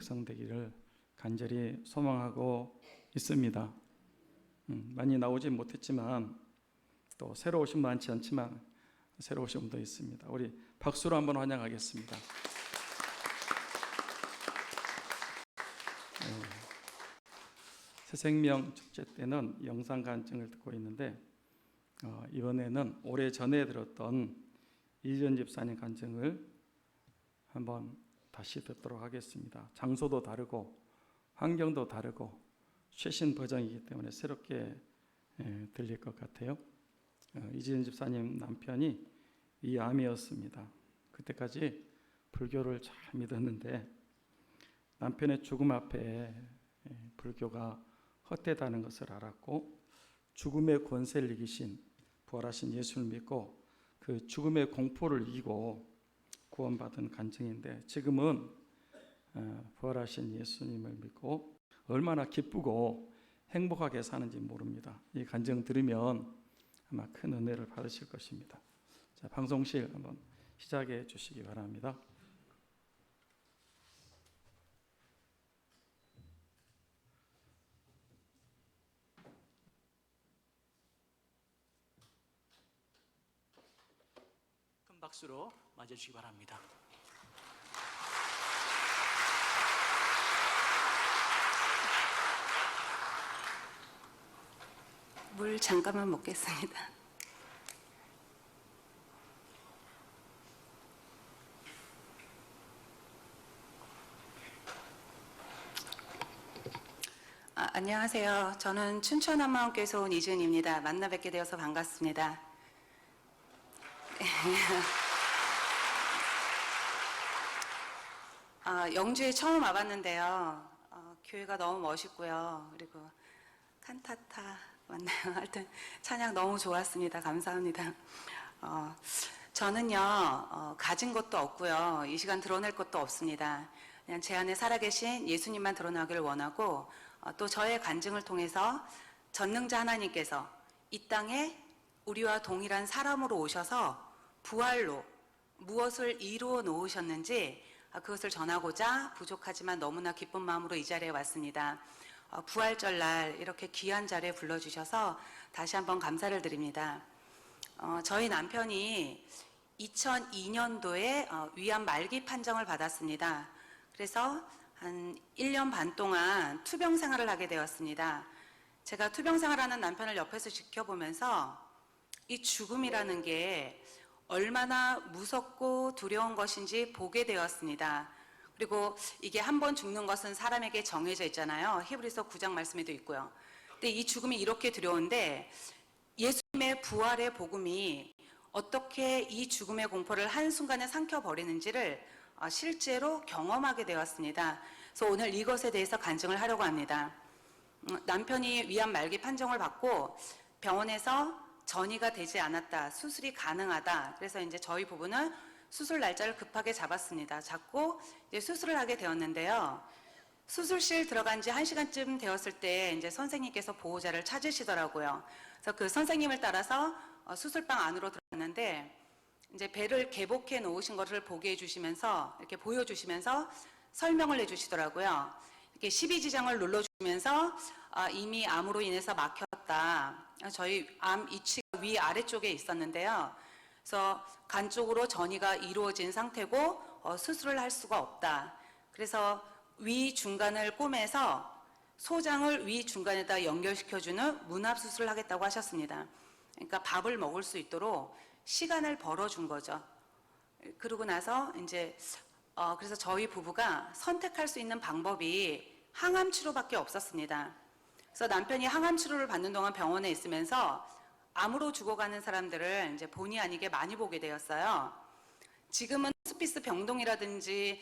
역성되기를 간절히 소망하고 있습니다. 많이 나오지 못했지만 또 새로 오신 분 많지 않지만 새로 오신 분도 있습니다. 우리 박수로 한번 환영하겠습니다. 새생명 축제 때는 영상 간증을 듣고 있는데 이번에는 오래전에 들었던 이지연 집사님 간증을 한번 다시 듣도록 하겠습니다. 장소도 다르고 환경도 다르고 최신 버전이기 때문에 새롭게 들릴 것 같아요. 이지연 집사님 남편이 이암이었습니다. 그때까지 불교를 잘 믿었는데 남편의 죽음 앞에 불교가 헛되다는 것을 알았고 죽음의 권세를 이기신 부활하신 예수를 믿고 그 죽음의 공포를 이기고 구원받은 간증인데 지금은 부활하신 예수님을 믿고 얼마나 기쁘고 행복하게 사는지 모릅니다. 이 간증 들으면 아마 큰 은혜를 받으실 것입니다. 자, 방송실 한번 시작해 주시기 바랍니다. 큰 박수로 맞아주시기 바랍니다. 물 잠깐만 먹겠습니다. 안녕하세요. 저는 춘천 한마음교회에서 온 이준입니다. 만나 뵙게 되어서 반갑습니다. 영주에 처음 와봤는데요. 교회가 너무 멋있고요. 그리고 칸타타 맞나요? 하여튼 찬양 너무 좋았습니다. 감사합니다. 저는요 가진 것도 없고요. 이 시간 드러낼 것도 없습니다. 그냥 제 안에 살아계신 예수님만 드러나기를 원하고 또 저의 간증을 통해서 전능자 하나님께서 이 땅에 우리와 동일한 사람으로 오셔서 부활로 무엇을 이루어 놓으셨는지 그것을 전하고자 부족하지만 너무나 기쁜 마음으로 이 자리에 왔습니다. 부활절날 이렇게 귀한 자리에 불러주셔서 다시 한번 감사를 드립니다. 저희 남편이 2002년도에 위암 말기 판정을 받았습니다. 그래서 한 1년 반 동안 투병 생활을 하게 되었습니다. 제가 투병 생활하는 남편을 옆에서 지켜보면서 이 죽음이라는 게 얼마나 무섭고 두려운 것인지 보게 되었습니다. 그리고 이게 한 번 죽는 것은 사람에게 정해져 있잖아요. 히브리서 9장 말씀에도 있고요. 근데 이 죽음이 이렇게 두려운데 예수님의 부활의 복음이 어떻게 이 죽음의 공포를 한순간에 삼켜버리는지를 실제로 경험하게 되었습니다. 그래서 오늘 이것에 대해서 간증을 하려고 합니다. 남편이 위암 말기 판정을 받고 병원에서 전이가 되지 않았다, 수술이 가능하다. 그래서 이제 저희 부부는 수술 날짜를 급하게 잡았습니다. 잡고 이제 수술을 하게 되었는데요. 수술실 들어간 지 1시간쯤 되었을 때 이제 선생님께서 보호자를 찾으시더라고요. 그래서 그 선생님을 따라서 수술방 안으로 들어갔는데 이제 배를 개복해 놓으신 것을 보게 해주시면서 이렇게 보여주시면서 설명을 해주시더라고요. 이렇게 12지장을 눌러주면서 이미 암으로 인해서 막혔다. 저희 암 이치가 위 아래쪽에 있었는데요. 그래서 간 쪽으로 전이가 이루어진 상태고 수술을 할 수가 없다. 그래서 위 중간을 꼬매서 소장을 위 중간에다 연결시켜주는 문합 수술을 하겠다고 하셨습니다. 그러니까 밥을 먹을 수 있도록 시간을 벌어준 거죠. 그러고 나서 이제 그래서 저희 부부가 선택할 수 있는 방법이 항암 치료밖에 없었습니다. 그래서 남편이 항암 치료를 받는 동안 병원에 있으면서 암으로 죽어가는 사람들을 이제 본의 아니게 많이 보게 되었어요. 지금은 호스피스 병동이라든지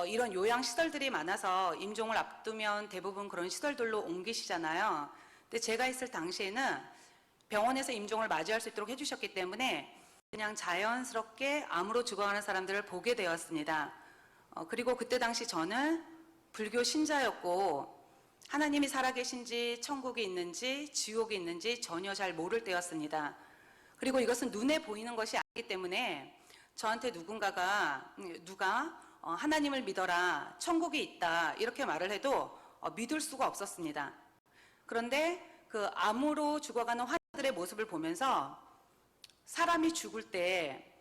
이런 요양 시설들이 많아서 임종을 앞두면 대부분 그런 시설들로 옮기시잖아요. 근데 제가 있을 당시에는 병원에서 임종을 맞이할 수 있도록 해주셨기 때문에 그냥 자연스럽게 암으로 죽어가는 사람들을 보게 되었습니다. 그리고 그때 당시 저는 불교 신자였고 하나님이 살아계신지 천국이 있는지 지옥이 있는지 전혀 잘 모를 때였습니다. 그리고 이것은 눈에 보이는 것이 아니기 때문에 저한테 누가 하나님을 믿어라, 천국이 있다 이렇게 말을 해도 믿을 수가 없었습니다. 그런데 그 암으로 죽어가는 환자들의 모습을 보면서 사람이 죽을 때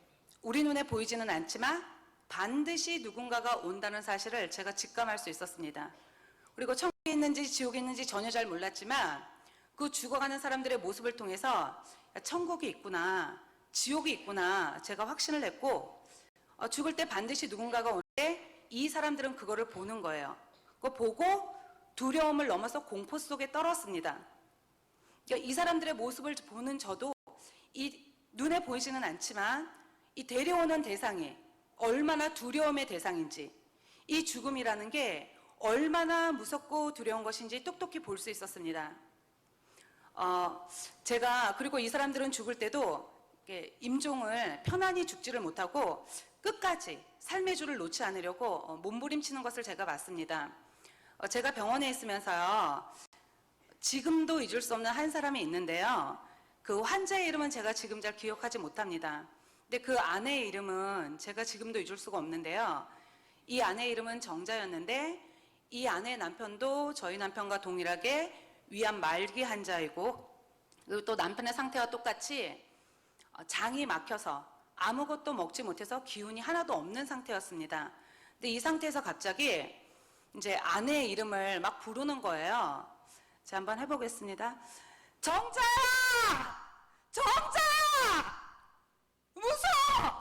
우리 눈에 보이지는 않지만 반드시 누군가가 온다는 사실을 제가 직감할 수 있었습니다. 그리고 천국이 있는지 지옥이 있는지 전혀 잘 몰랐지만 그 죽어가는 사람들의 모습을 통해서 천국이 있구나, 지옥이 있구나 제가 확신을 했고, 죽을 때 반드시 누군가가 오는데 이 사람들은 그거를 보는 거예요. 그거 보고 두려움을 넘어서 공포 속에 떨었습니다. 그러니까 이 사람들의 모습을 보는 저도 이 눈에 보이지는 않지만 이 데려오는 대상이 얼마나 두려움의 대상인지, 이 죽음이라는 게 얼마나 무섭고 두려운 것인지 똑똑히 볼 수 있었습니다. 제가 그리고 이 사람들은 죽을 때도 임종을 편안히 죽지를 못하고 끝까지 삶의 줄을 놓지 않으려고 몸부림치는 것을 제가 봤습니다. 제가 병원에 있으면서요, 지금도 잊을 수 없는 한 사람이 있는데요. 그 환자의 이름은 제가 지금 잘 기억하지 못합니다. 근데 그 아내의 이름은 제가 지금도 잊을 수가 없는데요. 이 아내의 이름은 정자였는데 이 아내의 남편도 저희 남편과 동일하게 위암 말기 환자이고, 그리고 또 남편의 상태와 똑같이 장이 막혀서 아무것도 먹지 못해서 기운이 하나도 없는 상태였습니다. 근데 이 상태에서 갑자기 이제 아내의 이름을 막 부르는 거예요. 제가 한번 해보겠습니다. 정자야! 정자야! 무서워!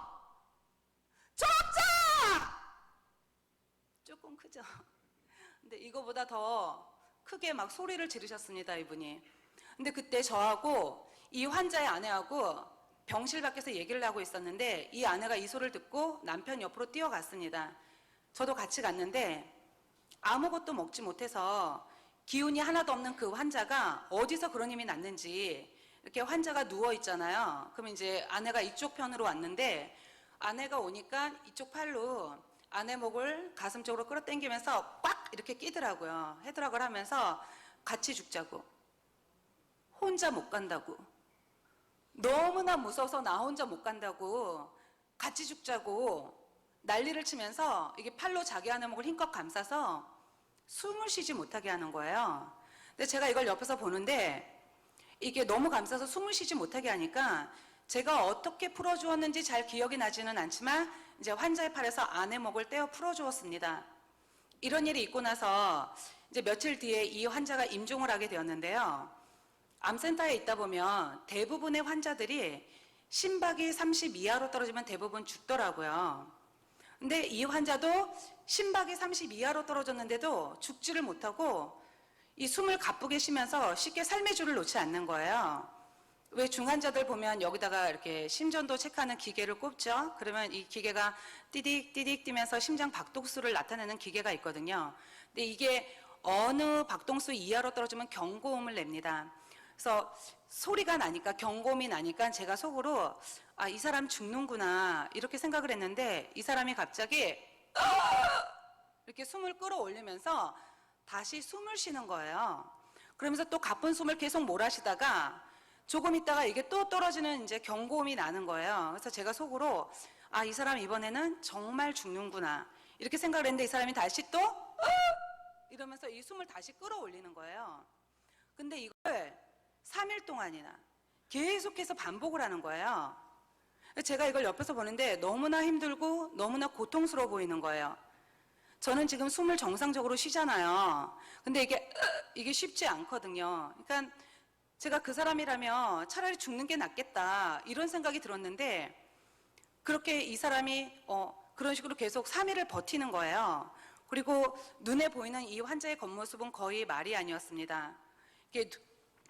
정자야! 조금 크죠? 근데 이거보다 더 크게 막 소리를 지르셨습니다, 이분이. 근데 그때 저하고 이 환자의 아내하고 병실 밖에서 얘기를 하고 있었는데 이 아내가 이 소리를 듣고 남편 옆으로 뛰어갔습니다. 저도 같이 갔는데 아무것도 먹지 못해서 기운이 하나도 없는 그 환자가 어디서 그런 힘이 났는지, 이렇게 환자가 누워 있잖아요. 그럼 이제 아내가 이쪽 편으로 왔는데 아내가 오니까 이쪽 팔로 아내 목을 가슴 쪽으로 끌어당기면서 꽉 이렇게 끼더라고요. 헤드락을 하면서 같이 죽자고, 혼자 못 간다고, 너무나 무서워서 나 혼자 못 간다고, 같이 죽자고 난리를 치면서 이게 팔로 자기 아내 목을 힘껏 감싸서 숨을 쉬지 못하게 하는 거예요. 근데 제가 이걸 옆에서 보는데 이게 너무 감싸서 숨을 쉬지 못하게 하니까 제가 어떻게 풀어주었는지 잘 기억이 나지는 않지만 이제 환자의 팔에서 아내 목을 떼어 풀어주었습니다. 이런 일이 있고 나서 이제 며칠 뒤에 이 환자가 임종을 하게 되었는데요. 암센터에 있다 보면 대부분의 환자들이 심박이 30 이하로 떨어지면 대부분 죽더라고요. 근데 이 환자도 심박이 30 이하로 떨어졌는데도 죽지를 못하고 이 숨을 가쁘게 쉬면서 쉽게 삶의 줄을 놓지 않는 거예요. 왜 중환자들 보면 여기다가 이렇게 심전도 체크하는 기계를 꼽죠? 그러면 이 기계가 띠딕 띠딕 뛰면서 심장 박동수를 나타내는 기계가 있거든요. 근데 이게 어느 박동수 이하로 떨어지면 경고음을 냅니다. 그래서 소리가 나니까, 경고음이 나니까 제가 속으로 아, 이 사람 죽는구나 이렇게 생각을 했는데 이 사람이 갑자기 이렇게 숨을 끌어올리면서 다시 숨을 쉬는 거예요. 그러면서 또 가쁜 숨을 계속 몰아쉬다가 조금 있다가 이게 또 떨어지는 이제 경고음이 나는 거예요. 그래서 제가 속으로 아, 이 사람 이번에는 정말 죽는구나 이렇게 생각을 했는데 이 사람이 다시 또 이러면서 이 숨을 다시 끌어올리는 거예요. 근데 이걸 3일 동안이나 계속해서 반복을 하는 거예요. 제가 이걸 옆에서 보는데 너무나 힘들고 너무나 고통스러워 보이는 거예요. 저는 지금 숨을 정상적으로 쉬잖아요. 근데 이게 쉽지 않거든요. 그러니까 제가 그 사람이라면 차라리 죽는 게 낫겠다 이런 생각이 들었는데 그렇게 이 사람이 그런 식으로 계속 3일을 버티는 거예요. 그리고 눈에 보이는 이 환자의 겉모습은 거의 말이 아니었습니다. 이게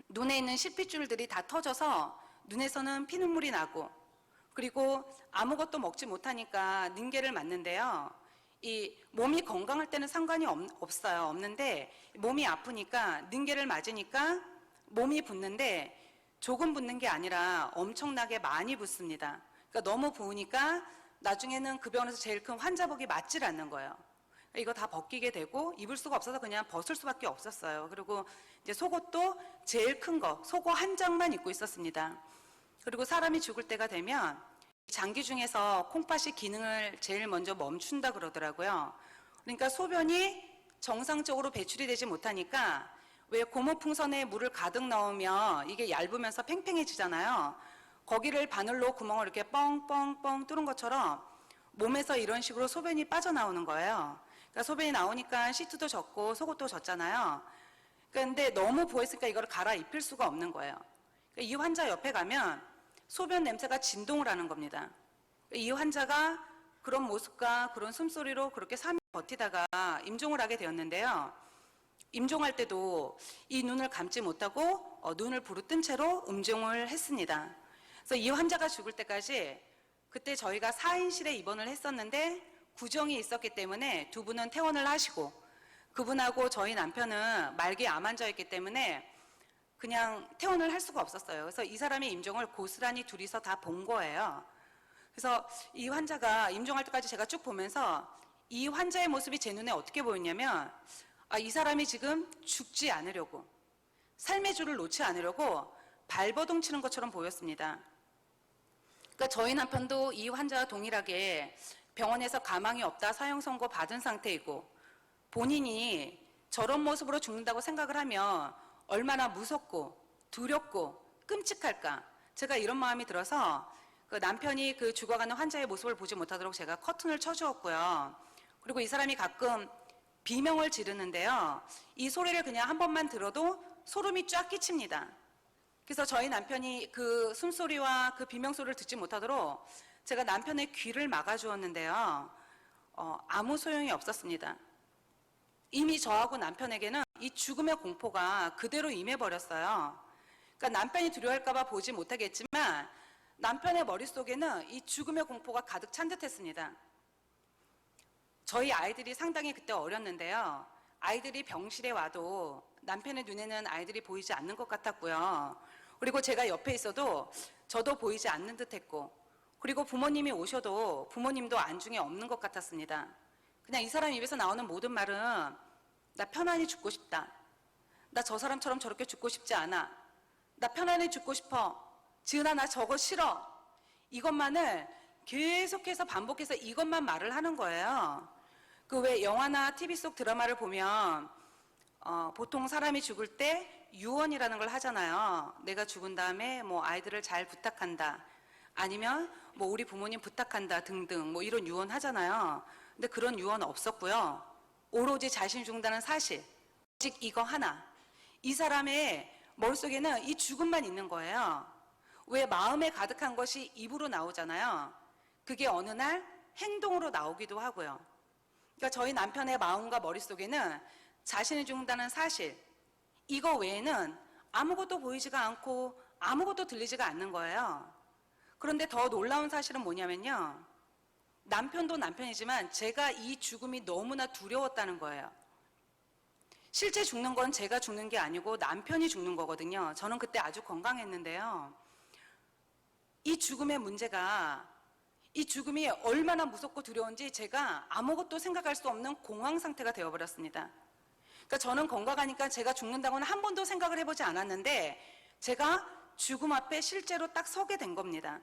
눈에 있는 실핏줄들이 다 터져서 눈에서는 피눈물이 나고, 그리고 아무것도 먹지 못하니까 닝게를 맞는데요. 이 몸이 건강할 때는 상관이 없어요. 없는데 몸이 아프니까 닝게를 맞으니까 몸이 붓는데 조금 붓는 게 아니라 엄청나게 많이 붓습니다. 그러니까 너무 부으니까 나중에는 그 병원에서 제일 큰 환자복이 맞질 않는 거예요. 이거 다 벗기게 되고 입을 수가 없어서 그냥 벗을 수밖에 없었어요. 그리고 이제 속옷도 제일 큰 거, 속옷 한 장만 입고 있었습니다. 그리고 사람이 죽을 때가 되면 장기 중에서 콩팥이 기능을 제일 먼저 멈춘다 그러더라고요. 그러니까 소변이 정상적으로 배출이 되지 못하니까 왜 고무풍선에 물을 가득 넣으면 이게 얇으면서 팽팽해지잖아요. 거기를 바늘로 구멍을 이렇게 뻥뻥뻥 뚫은 것처럼 몸에서 이런 식으로 소변이 빠져나오는 거예요. 그러니까 소변이 나오니까 시트도 젖고 속옷도 젖잖아요. 그런데 너무 부었으니까 이걸 갈아입힐 수가 없는 거예요. 그러니까 이 환자 옆에 가면 소변 냄새가 진동을 하는 겁니다. 이 환자가 그런 모습과 그런 숨소리로 그렇게 3일 버티다가 임종을 하게 되었는데요. 임종할 때도 이 눈을 감지 못하고 눈을 부르뜬 채로 임종을 했습니다. 그래서 이 환자가 죽을 때까지 그때 저희가 4인실에 입원을 했었는데 구정이 있었기 때문에 두 분은 퇴원을 하시고 그분하고 저희 남편은 말기 암 환자였기 때문에 그냥 퇴원을 할 수가 없었어요. 그래서 이 사람의 임종을 고스란히 둘이서 다 본 거예요. 그래서 이 환자가 임종할 때까지 제가 쭉 보면서 이 환자의 모습이 제 눈에 어떻게 보였냐면 이 사람이 지금 죽지 않으려고 삶의 줄을 놓지 않으려고 발버둥 치는 것처럼 보였습니다. 그러니까 저희 남편도 이 환자와 동일하게 병원에서 가망이 없다 사형 선고 받은 상태이고 본인이 저런 모습으로 죽는다고 생각을 하면 얼마나 무섭고 두렵고 끔찍할까. 제가 이런 마음이 들어서 그 남편이 그 죽어가는 환자의 모습을 보지 못하도록 제가 커튼을 쳐주었고요. 그리고 이 사람이 가끔 비명을 지르는데요. 이 소리를 그냥 한 번만 들어도 소름이 쫙 끼칩니다. 그래서 저희 남편이 그 숨소리와 그 비명소리를 듣지 못하도록 제가 남편의 귀를 막아주었는데요. 아무 소용이 없었습니다. 이미 저하고 남편에게는 이 죽음의 공포가 그대로 임해버렸어요. 그러니까 남편이 두려워할까 봐 보지 못하겠지만 남편의 머릿속에는 이 죽음의 공포가 가득 찬 듯했습니다. 저희 아이들이 상당히 그때 어렸는데요. 아이들이 병실에 와도 남편의 눈에는 아이들이 보이지 않는 것 같았고요. 그리고 제가 옆에 있어도 저도 보이지 않는 듯했고 그리고 부모님이 오셔도 부모님도 안중에 없는 것 같았습니다. 그냥 이 사람 입에서 나오는 모든 말은 나 편안히 죽고 싶다. 나 저 사람처럼 저렇게 죽고 싶지 않아. 나 편안히 죽고 싶어. 지은아 나 저거 싫어. 이것만을 계속해서 반복해서 이것만 말을 하는 거예요. 그 왜 영화나 TV 속 드라마를 보면 보통 사람이 죽을 때 유언이라는 걸 하잖아요. 내가 죽은 다음에 뭐 아이들을 잘 부탁한다. 아니면 뭐 우리 부모님 부탁한다 등등 뭐 이런 유언 하잖아요. 근데 그런 유언 없었고요. 오로지 자신이 죽는다는 사실, 오직 이거 하나. 이 사람의 머릿속에는 이 죽음만 있는 거예요. 왜 마음에 가득한 것이 입으로 나오잖아요. 그게 어느 날 행동으로 나오기도 하고요. 그러니까 저희 남편의 마음과 머릿속에는 자신이 죽는다는 사실, 이거 외에는 아무것도 보이지가 않고 아무것도 들리지가 않는 거예요. 그런데 더 놀라운 사실은 뭐냐면요. 남편도 남편이지만 제가 이 죽음이 너무나 두려웠다는 거예요. 실제 죽는 건 제가 죽는 게 아니고 남편이 죽는 거거든요. 저는 그때 아주 건강했는데요. 이 죽음의 문제가 이 죽음이 얼마나 무섭고 두려운지 제가 아무것도 생각할 수 없는 공황 상태가 되어버렸습니다. 그러니까 저는 건강하니까 제가 죽는다고는 한 번도 생각을 해보지 않았는데 제가 죽음 앞에 실제로 딱 서게 된 겁니다.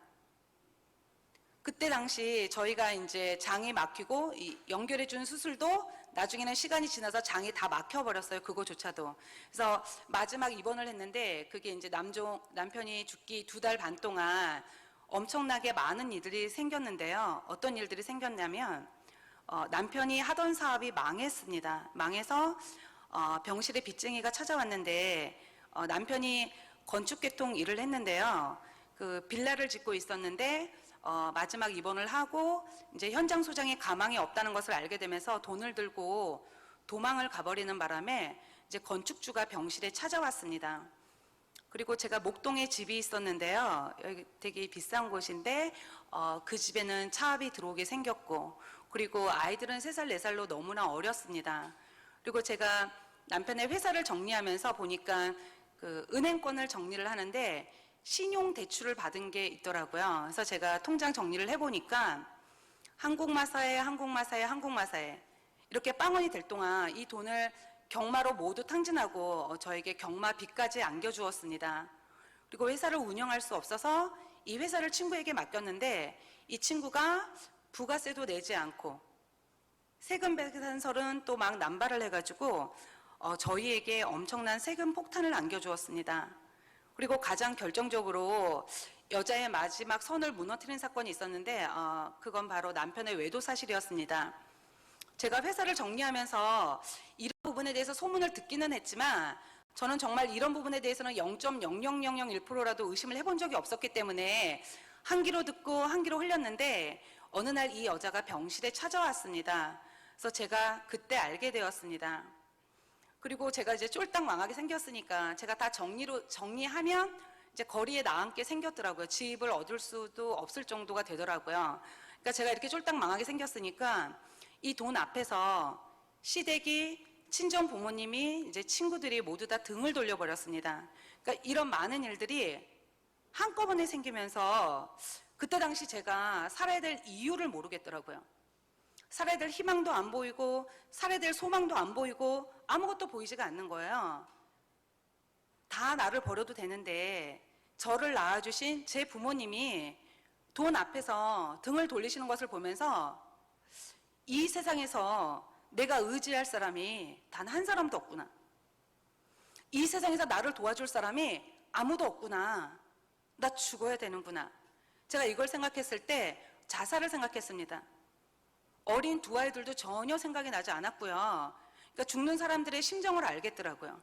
그때 당시 저희가 이제 장이 막히고 연결해준 수술도 나중에는 시간이 지나서 장이 다 막혀버렸어요. 그거조차도. 그래서 마지막 입원을 했는데 그게 이제 남편이 죽기 2달 반 동안 엄청나게 많은 일들이 생겼는데요. 어떤 일들이 생겼냐면 남편이 하던 사업이 망했습니다. 망해서 병실에 빚쟁이가 찾아왔는데 남편이 건축계통 일을 했는데요. 그 빌라를 짓고 있었는데 마지막 입원을 하고 이제 현장 소장이 가망이 없다는 것을 알게 되면서 돈을 들고 도망을 가버리는 바람에 이제 건축주가 병실에 찾아왔습니다. 그리고 제가 목동에 집이 있었는데요. 여기 되게 비싼 곳인데 그 집에는 차압이 들어오게 생겼고 그리고 아이들은 3살, 4살로 너무나 어렸습니다. 그리고 제가 남편의 회사를 정리하면서 보니까 그 은행권을 정리를 하는데 신용 대출을 받은 게 있더라고요. 그래서 제가 통장 정리를 해보니까 한국마사회 이렇게 빵원이 될 동안 이 돈을 경마로 모두 탕진하고 저에게 경마 빚까지 안겨주었습니다. 그리고 회사를 운영할 수 없어서 이 회사를 친구에게 맡겼는데 이 친구가 부가세도 내지 않고 세금 배산설은 또 막 남발을 해가지고 저희에게 엄청난 세금 폭탄을 안겨주었습니다. 그리고 가장 결정적으로 여자의 마지막 선을 무너뜨린 사건이 있었는데 그건 바로 남편의 외도 사실이었습니다. 제가 회사를 정리하면서 이런 부분에 대해서 소문을 듣기는 했지만 저는 정말 이런 부분에 대해서는 0.00001%라도 의심을 해본 적이 없었기 때문에 한 귀로 듣고 한 귀로 흘렸는데 어느 날 이 여자가 병실에 찾아왔습니다. 그래서 제가 그때 알게 되었습니다. 그리고 제가 이제 쫄딱 망하게 생겼으니까 제가 다 정리하면 이제 거리에 나앉게 생겼더라고요. 집을 얻을 수도 없을 정도가 되더라고요. 그러니까 제가 이렇게 쫄딱 망하게 생겼으니까 이 돈 앞에서 시댁이 친정 부모님이 이제 친구들이 모두 다 등을 돌려버렸습니다. 그러니까 이런 많은 일들이 한꺼번에 생기면서 그때 당시 제가 살아야 될 이유를 모르겠더라고요. 살아야 될 희망도 안 보이고 살아야 될 소망도 안 보이고 아무것도 보이지가 않는 거예요. 다 나를 버려도 되는데 저를 낳아주신 제 부모님이 돈 앞에서 등을 돌리시는 것을 보면서 이 세상에서 내가 의지할 사람이 단 한 사람도 없구나. 이 세상에서 나를 도와줄 사람이 아무도 없구나. 나 죽어야 되는구나. 제가 이걸 생각했을 때 자살을 생각했습니다. 어린 두 아이들도 전혀 생각이 나지 않았고요. 그러니까 죽는 사람들의 심정을 알겠더라고요.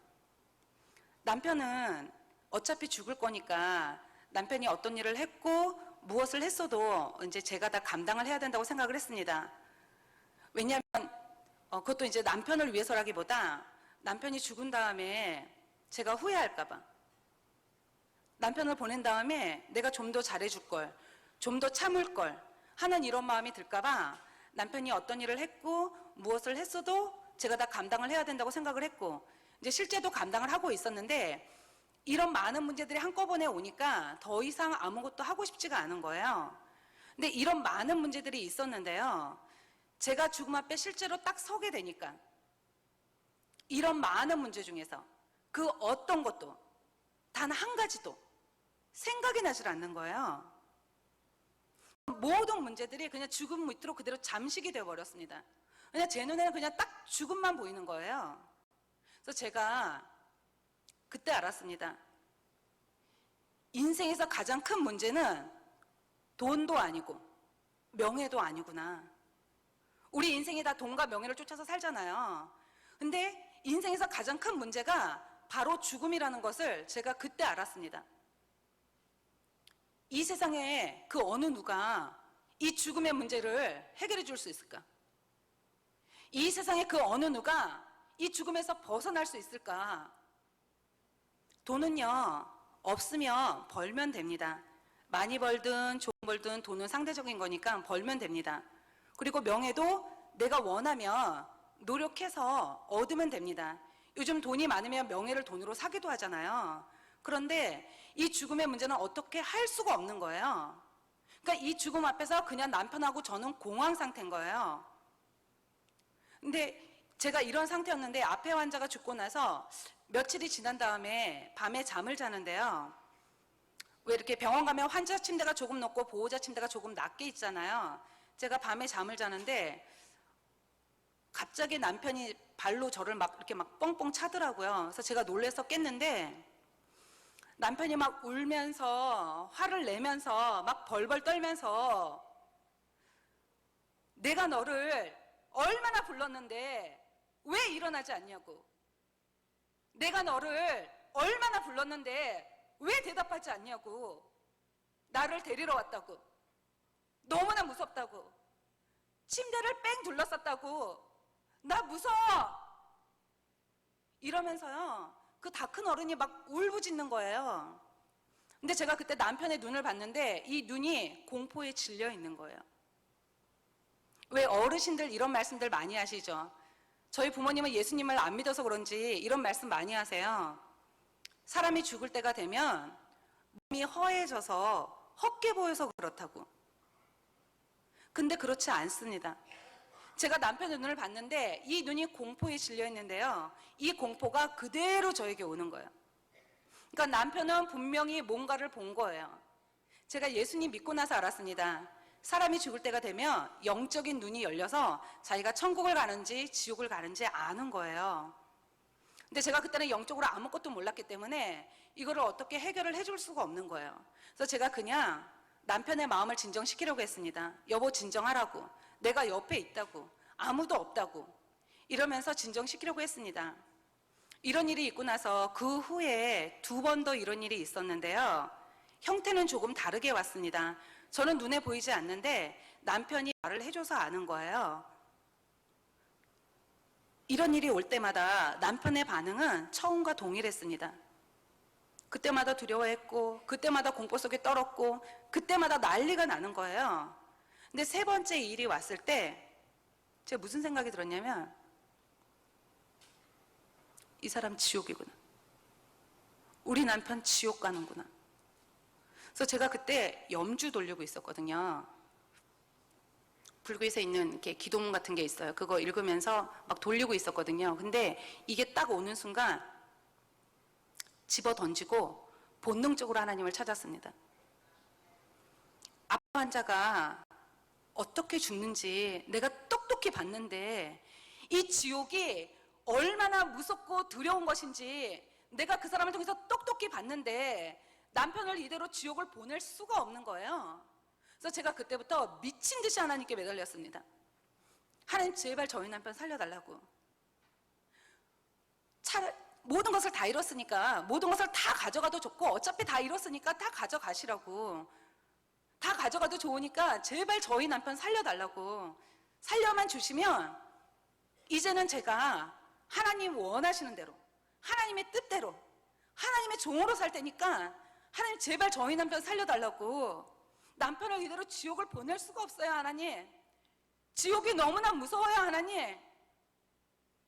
남편은 어차피 죽을 거니까 남편이 어떤 일을 했고 무엇을 했어도 이제 제가 다 감당을 해야 된다고 생각을 했습니다. 왜냐하면 그것도 이제 남편을 위해서라기보다 남편이 죽은 다음에 제가 후회할까 봐. 남편을 보낸 다음에 내가 좀 더 잘해줄 걸, 좀 더 참을 걸 하는 이런 마음이 들까 봐 남편이 어떤 일을 했고 무엇을 했어도 제가 다 감당을 해야 된다고 생각을 했고 이제 실제도 감당을 하고 있었는데 이런 많은 문제들이 한꺼번에 오니까 더 이상 아무것도 하고 싶지가 않은 거예요. 근데 이런 많은 문제들이 있었는데요. 제가 죽음 앞에 실제로 딱 서게 되니까 이런 많은 문제 중에서 그 어떤 것도 단 한 가지도 생각이 나질 않는 거예요. 모든 문제들이 그냥 죽음 밑으로 그대로 잠식이 되어버렸습니다. 그냥 제 눈에는 그냥 딱 죽음만 보이는 거예요. 그래서 제가 그때 알았습니다. 인생에서 가장 큰 문제는 돈도 아니고 명예도 아니구나. 우리 인생이 다 돈과 명예를 쫓아서 살잖아요. 근데 인생에서 가장 큰 문제가 바로 죽음이라는 것을 제가 그때 알았습니다. 이 세상에 그 어느 누가 이 죽음의 문제를 해결해 줄 수 있을까? 이 세상에 그 어느 누가 이 죽음에서 벗어날 수 있을까? 돈은요, 없으면 벌면 됩니다. 많이 벌든 좀 벌든 돈은 상대적인 거니까 벌면 됩니다. 그리고 명예도 내가 원하면 노력해서 얻으면 됩니다. 요즘 돈이 많으면 명예를 돈으로 사기도 하잖아요. 그런데 이 죽음의 문제는 어떻게 할 수가 없는 거예요. 그러니까 이 죽음 앞에서 그냥 남편하고 저는 공황 상태인 거예요. 근데 제가 이런 상태였는데 앞에 환자가 죽고 나서 며칠이 지난 다음에 밤에 잠을 자는데요. 왜 이렇게 병원 가면 환자 침대가 조금 높고 보호자 침대가 조금 낮게 있잖아요. 제가 밤에 잠을 자는데 갑자기 남편이 발로 저를 막 이렇게 막 뻥뻥 차더라고요. 그래서 제가 놀라서 깼는데 남편이 막 울면서 화를 내면서 막 벌벌 떨면서 내가 너를 얼마나 불렀는데 왜 일어나지 않냐고. 내가 너를 얼마나 불렀는데 왜 대답하지 않냐고. 나를 데리러 왔다고. 너무나 무섭다고. 침대를 뺑 둘러쌌다고. 나 무서워. 이러면서요. 그 다 큰 어른이 막 울부짖는 거예요. 근데 제가 그때 남편의 눈을 봤는데 이 눈이 공포에 질려 있는 거예요. 왜 어르신들 이런 말씀들 많이 하시죠? 저희 부모님은 예수님을 안 믿어서 그런지 이런 말씀 많이 하세요. 사람이 죽을 때가 되면 몸이 허해져서 헛게 보여서 그렇다고. 근데 그렇지 않습니다. 제가 남편의 눈을 봤는데 이 눈이 공포에 질려 있는데요. 이 공포가 그대로 저에게 오는 거예요. 그러니까 남편은 분명히 뭔가를 본 거예요. 제가 예수님 믿고 나서 알았습니다. 사람이 죽을 때가 되면 영적인 눈이 열려서 자기가 천국을 가는지 지옥을 가는지 아는 거예요. 근데 제가 그때는 영적으로 아무것도 몰랐기 때문에 이거를 어떻게 해결을 해줄 수가 없는 거예요. 그래서 제가 그냥 남편의 마음을 진정시키려고 했습니다. 여보, 진정하라고. 내가 옆에 있다고. 아무도 없다고. 이러면서 진정시키려고 했습니다. 이런 일이 있고 나서 그 후에 2번 더 이런 일이 있었는데요. 형태는 조금 다르게 왔습니다. 저는 눈에 보이지 않는데 남편이 말을 해줘서 아는 거예요. 이런 일이 올 때마다 남편의 반응은 처음과 동일했습니다. 그때마다 두려워했고, 그때마다 공포 속에 떨었고, 그때마다 난리가 나는 거예요. 근데 3번째 일이 왔을 때 제가 무슨 생각이 들었냐면, 이 사람 지옥이구나. 우리 남편 지옥 가는구나. 그래서 제가 그때 염주 돌리고 있었거든요. 불교에서 있는 이렇게 기도문 같은 게 있어요. 그거 읽으면서 막 돌리고 있었거든요. 근데 이게 딱 오는 순간 집어 던지고 본능적으로 하나님을 찾았습니다. 아파 환자가 어떻게 죽는지 내가 똑똑히 봤는데 이 지옥이 얼마나 무섭고 두려운 것인지 내가 그 사람을 통해서 똑똑히 봤는데 남편을 이대로 지옥을 보낼 수가 없는 거예요. 그래서 제가 그때부터 미친 듯이 하나님께 매달렸습니다. 하나님, 제발 저희 남편 살려달라고. 모든 것을 다 잃었으니까 모든 것을 다 가져가도 좋고 어차피 다 잃었으니까 다 가져가시라고. 다 가져가도 좋으니까 제발 저희 남편 살려달라고. 살려만 주시면 이제는 제가 하나님 원하시는 대로, 하나님의 뜻대로, 하나님의 종으로 살 테니까 하나님 제발 저희 남편 살려달라고. 남편을 이대로 지옥을 보낼 수가 없어요, 하나님. 지옥이 너무나 무서워요, 하나님.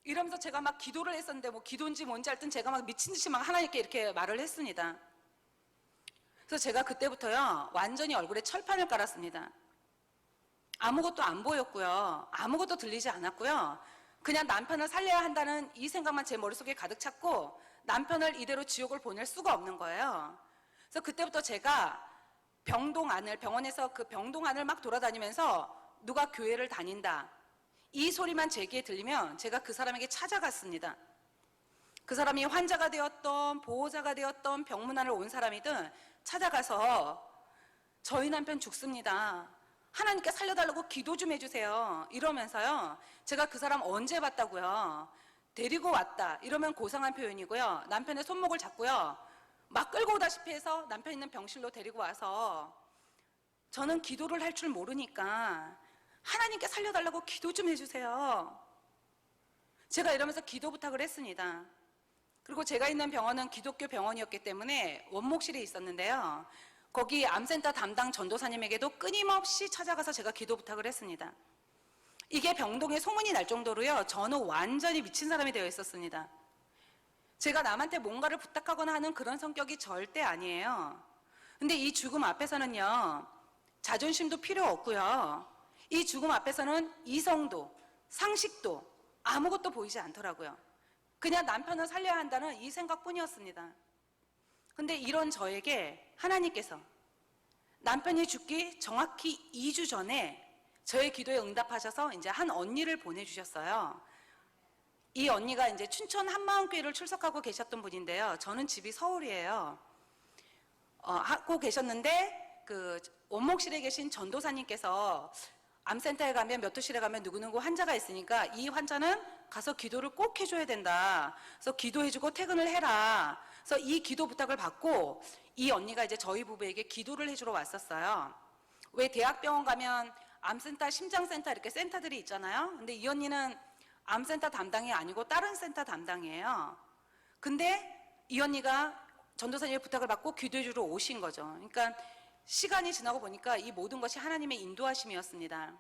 이러면서 제가 막 기도를 했었는데 뭐 기도인지 뭔지 하여튼 제가 막 미친 듯이 막 하나님께 이렇게 말을 했습니다. 그래서 제가 그때부터요 완전히 얼굴에 철판을 깔았습니다. 아무것도 안 보였고요, 아무것도 들리지 않았고요, 그냥 남편을 살려야 한다는 이 생각만 제 머릿속에 가득 찼고 남편을 이대로 지옥을 보낼 수가 없는 거예요. 그래서 그때부터 제가 병원에서 그 병동 안을 막 돌아다니면서 누가 교회를 다닌다 이 소리만 제 귀에 들리면 제가 그 사람에게 찾아갔습니다. 그 사람이 환자가 되었던 보호자가 되었던 병문안을 온 사람이든 찾아가서 저희 남편 죽습니다, 하나님께 살려달라고 기도 좀 해주세요 이러면서요, 제가 그 사람 언제 봤다고요, 데리고 왔다 이러면 고상한 표현이고요, 남편의 손목을 잡고요 막 끌고 오다시피 해서 남편 있는 병실로 데리고 와서 저는 기도를 할 줄 모르니까 하나님께 살려달라고 기도 좀 해주세요. 제가 이러면서 기도 부탁을 했습니다. 그리고 제가 있는 병원은 기독교 병원이었기 때문에 원목실에 있었는데요, 거기 암센터 담당 전도사님에게도 끊임없이 찾아가서 제가 기도 부탁을 했습니다. 이게 병동에 소문이 날 정도로요 저는 완전히 미친 사람이 되어 있었습니다. 제가 남한테 뭔가를 부탁하거나 하는 그런 성격이 절대 아니에요. 근데 이 죽음 앞에서는요 자존심도 필요 없고요, 이 죽음 앞에서는 이성도 상식도 아무것도 보이지 않더라고요. 그냥 남편을 살려야 한다는 이 생각뿐이었습니다. 근데 이런 저에게 하나님께서 남편이 죽기 정확히 2주 전에 저의 기도에 응답하셔서 이제 한 언니를 보내주셨어요. 이 언니가 이제 춘천 한마음교회를 출석하고 계셨던 분인데요, 저는 집이 서울이에요. 하고 계셨는데 그 원목실에 계신 전도사님께서 암센터에 가면 몇 호실에 가면 누구누구 환자가 있으니까 이 환자는 가서 기도를 꼭 해줘야 된다, 그래서 기도해주고 퇴근을 해라, 그래서 이 기도 부탁을 받고 이 언니가 이제 저희 부부에게 기도를 해주러 왔었어요. 왜 대학병원 가면 암센터, 심장센터 이렇게 센터들이 있잖아요. 근데 이 언니는 암센터 담당이 아니고 다른 센터 담당이에요. 근데 이 언니가 전도사님의 부탁을 받고 기도해주러 오신 거죠. 그러니까 시간이 지나고 보니까 이 모든 것이 하나님의 인도하심이었습니다.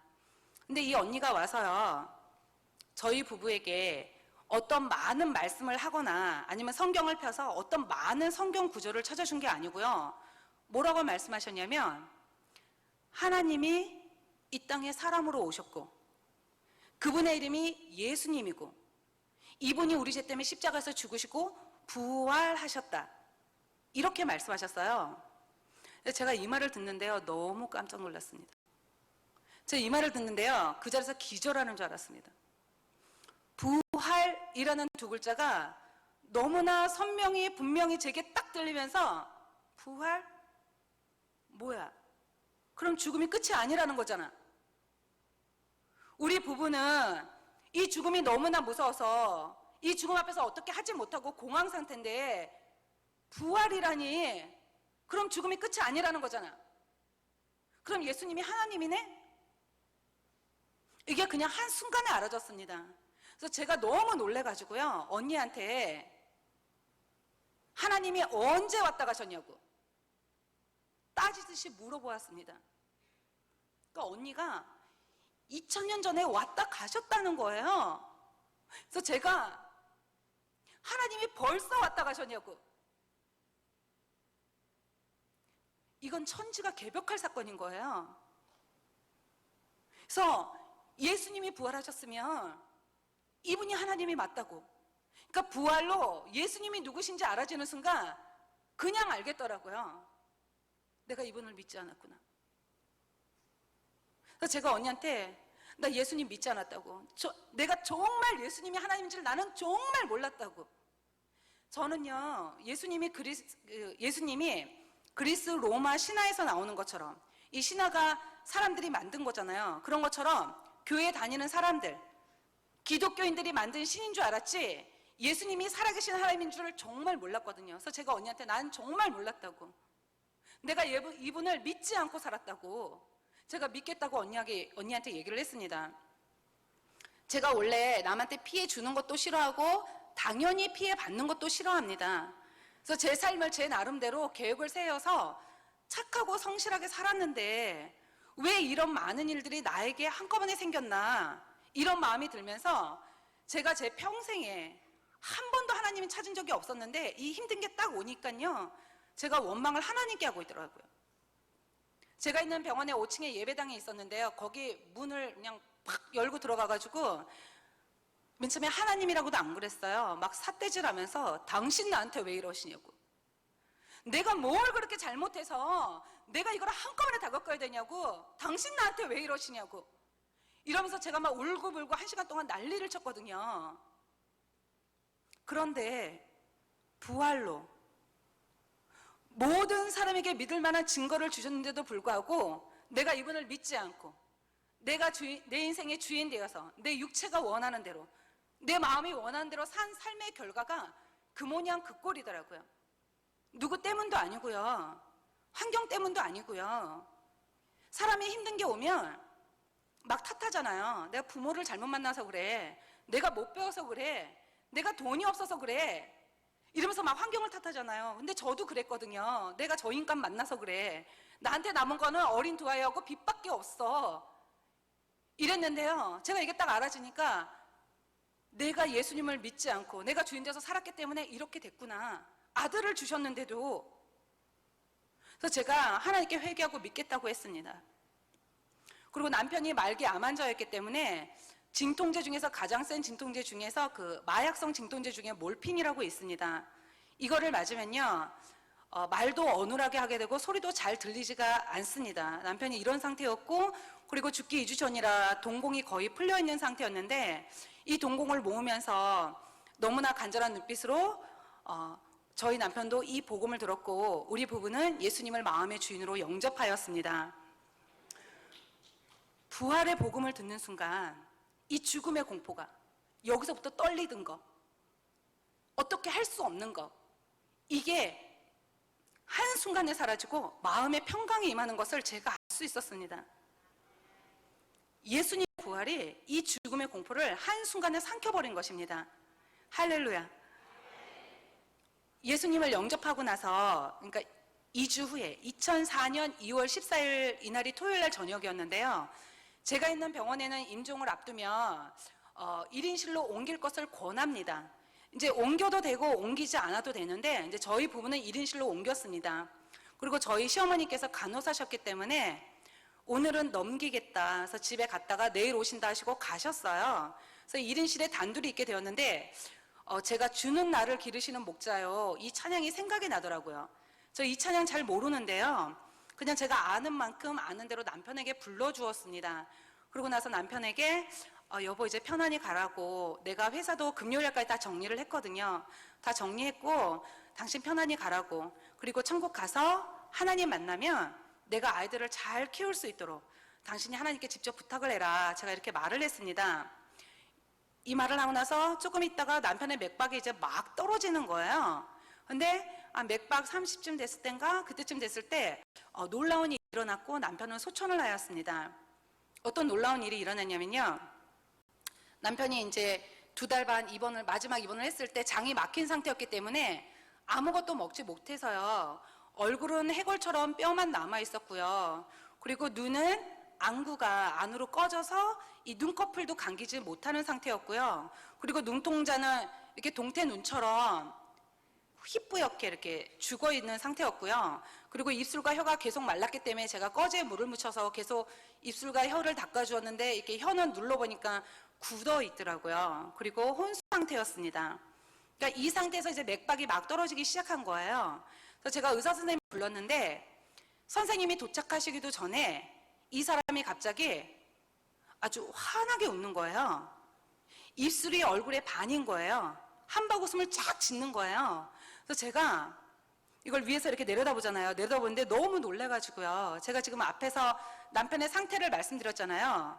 근데 이 언니가 와서요 저희 부부에게 어떤 많은 말씀을 하거나 아니면 성경을 펴서 어떤 많은 성경 구절을 찾아준 게 아니고요, 뭐라고 말씀하셨냐면 하나님이 이 땅에 사람으로 오셨고 그분의 이름이 예수님이고 이분이 우리 죄 때문에 십자가에서 죽으시고 부활하셨다, 이렇게 말씀하셨어요. 제가 이 말을 듣는데요 너무 깜짝 놀랐습니다. 제가 이 말을 듣는데요, 그 자리에서 기절하는 줄 알았습니다. 부활이라는 두 글자가 너무나 선명히 분명히 제게 딱 들리면서, 부활? 뭐야? 그럼 죽음이 끝이 아니라는 거잖아. 우리 부부는 이 죽음이 너무나 무서워서 이 죽음 앞에서 어떻게 하지 못하고 공황 상태인데, 부활이라니 그럼 죽음이 끝이 아니라는 거잖아. 그럼 예수님이 하나님이네? 이게 그냥 한순간에 알아졌습니다. 그래서 제가 너무 놀래가지고요, 언니한테 하나님이 언제 왔다 가셨냐고 따지듯이 물어보았습니다. 그러니까 언니가 2000년 전에 왔다 가셨다는 거예요. 그래서 제가 하나님이 벌써 왔다 가셨냐고. 이건 천지가 개벽할 사건인 거예요. 그래서 예수님이 부활하셨으면 이분이 하나님이 맞다고. 그러니까 부활로 예수님이 누구신지 알아지는 순간 그냥 알겠더라고요. 내가 이분을 믿지 않았구나. 그래서 제가 언니한테 나 예수님 믿지 않았다고. 내가 정말 예수님이 하나님인 줄 나는 정말 몰랐다고. 저는요, 예수님이 그리스 로마 신화에서 나오는 것처럼, 이 신화가 사람들이 만든 거잖아요. 그런 것처럼 교회 다니는 사람들, 기독교인들이 만든 신인 줄 알았지 예수님이 살아계신 하나님인 줄을 정말 몰랐거든요. 그래서 제가 언니한테 난 정말 몰랐다고. 내가 이분을 믿지 않고 살았다고. 제가 믿겠다고 언니한테 얘기를 했습니다. 제가 원래 남한테 피해 주는 것도 싫어하고 당연히 피해 받는 것도 싫어합니다. 그래서 제 삶을 제 나름대로 계획을 세워서 착하고 성실하게 살았는데 왜 이런 많은 일들이 나에게 한꺼번에 생겼나, 이런 마음이 들면서 제가 제 평생에 한 번도 하나님을 찾은 적이 없었는데 이 힘든 게 딱 오니까요, 제가 원망을 하나님께 하고 있더라고요. 제가 있는 병원에 5층에 예배당이 있었는데요, 거기 문을 그냥 팍 열고 들어가가지고 맨 처음에 하나님이라고도 안 그랬어요. 막 삿대질하면서 당신 나한테 왜 이러시냐고. 내가 뭘 그렇게 잘못해서 내가 이걸 한꺼번에 다 겪어야 되냐고. 당신 나한테 왜 이러시냐고. 이러면서 제가 막 울고불고 1시간 동안 난리를 쳤거든요. 그런데 부활로 모든 사람에게 믿을 만한 증거를 주셨는데도 불구하고 내가 이분을 믿지 않고 내가 내 인생의 주인 되어서 내 육체가 원하는 대로, 내 마음이 원하는 대로 산 삶의 결과가 그 모양 그 꼴이더라고요. 누구 때문도 아니고요, 환경 때문도 아니고요. 사람이 힘든 게 오면 막 탓하잖아요. 내가 부모를 잘못 만나서 그래, 내가 못 배워서 그래, 내가 돈이 없어서 그래, 이러면서 막 환경을 탓하잖아요. 근데 저도 그랬거든요. 내가 저 인간 만나서 그래, 나한테 남은 거는 어린 두 아이하고 빚밖에 없어, 이랬는데요, 제가 이게 딱 알아지니까 내가 예수님을 믿지 않고 내가 주인 되어서 살았기 때문에 이렇게 됐구나. 아들을 주셨는데도. 그래서 제가 하나님께 회개하고 믿겠다고 했습니다. 그리고 남편이 말기 암 환자였기 때문에 진통제 중에서 가장 센 진통제 중에서 그 마약성 진통제 중에 몰핀이라고 있습니다. 이거를 맞으면요, 말도 어눌하게 하게 되고 소리도 잘 들리지가 않습니다. 남편이 이런 상태였고, 그리고 죽기 2주 전이라 동공이 거의 풀려 있는 상태였는데 이 동공을 모으면서 너무나 간절한 눈빛으로 저희 남편도 이 복음을 들었고 우리 부부는 예수님을 마음의 주인으로 영접하였습니다. 부활의 복음을 듣는 순간 이 죽음의 공포가 여기서부터 떨리던 거, 어떻게 할 수 없는 거, 이게 한순간에 사라지고 마음의 평강이 임하는 것을 제가 알 수 있었습니다. 예수님의 부활이 이 죽음의 공포를 한순간에 삼켜버린 것입니다. 할렐루야. 예수님을 영접하고 나서, 그러니까 2주 후에 2004년 2월 14일 이날이 토요일날 저녁이었는데요, 제가 있는 병원에는 임종을 앞두면 1인실로 옮길 것을 권합니다. 이제 옮겨도 되고 옮기지 않아도 되는데 이제 저희 부부는 1인실로 옮겼습니다. 그리고 저희 시어머니께서 간호사셨기 때문에 오늘은 넘기겠다, 그래서 집에 갔다가 내일 오신다 하시고 가셨어요. 그래서 1인실에 단둘이 있게 되었는데 제가 주는 나를 기르시는 목자요, 이 찬양이 생각이 나더라고요. 저 이 찬양 잘 모르는데요, 그냥 제가 아는 만큼 아는 대로 남편에게 불러주었습니다. 그러고 나서 남편에게 여보 이제 편안히 가라고, 내가 회사도 금요일까지 다 정리를 했거든요. 다 정리했고 당신 편안히 가라고, 그리고 천국 가서 하나님 만나면 내가 아이들을 잘 키울 수 있도록 당신이 하나님께 직접 부탁을 해라. 제가 이렇게 말을 했습니다. 이 말을 하고 나서 조금 있다가 남편의 맥박이 이제 막 떨어지는 거예요. 근데 맥박 30쯤 됐을 땐가 그때쯤 됐을 때 놀라운 일이 일어났고 남편은 소천을 하였습니다. 어떤 놀라운 일이 일어났냐면요, 남편이 이제 2달 반 입원을, 마지막 입원을 했을 때 장이 막힌 상태였기 때문에 아무것도 먹지 못해서요, 얼굴은 해골처럼 뼈만 남아 있었고요, 그리고 눈은 안구가 안으로 꺼져서 이 눈꺼풀도 감기지 못하는 상태였고요, 그리고 눈동자는 이렇게 동태 눈처럼 희뿌옇게 이렇게 죽어 있는 상태였고요, 그리고 입술과 혀가 계속 말랐기 때문에 제가 꺼지에 물을 묻혀서 계속 입술과 혀를 닦아주었는데 이렇게 혀는 눌러보니까 굳어 있더라고요. 그리고 혼수 상태였습니다. 그러니까 이 상태에서 이제 맥박이 막 떨어지기 시작한 거예요. 그래서 제가 의사 선생님을 불렀는데 선생님이 도착하시기도 전에 이 사람이 갑자기 아주 환하게 웃는 거예요. 입술이 얼굴의 반인 거예요. 한박 웃음을 쫙 짓는 거예요. 그래서 제가 이걸 위에서 이렇게 내려다보잖아요. 내려다보는데 너무 놀라가지고요. 제가 지금 앞에서 남편의 상태를 말씀드렸잖아요.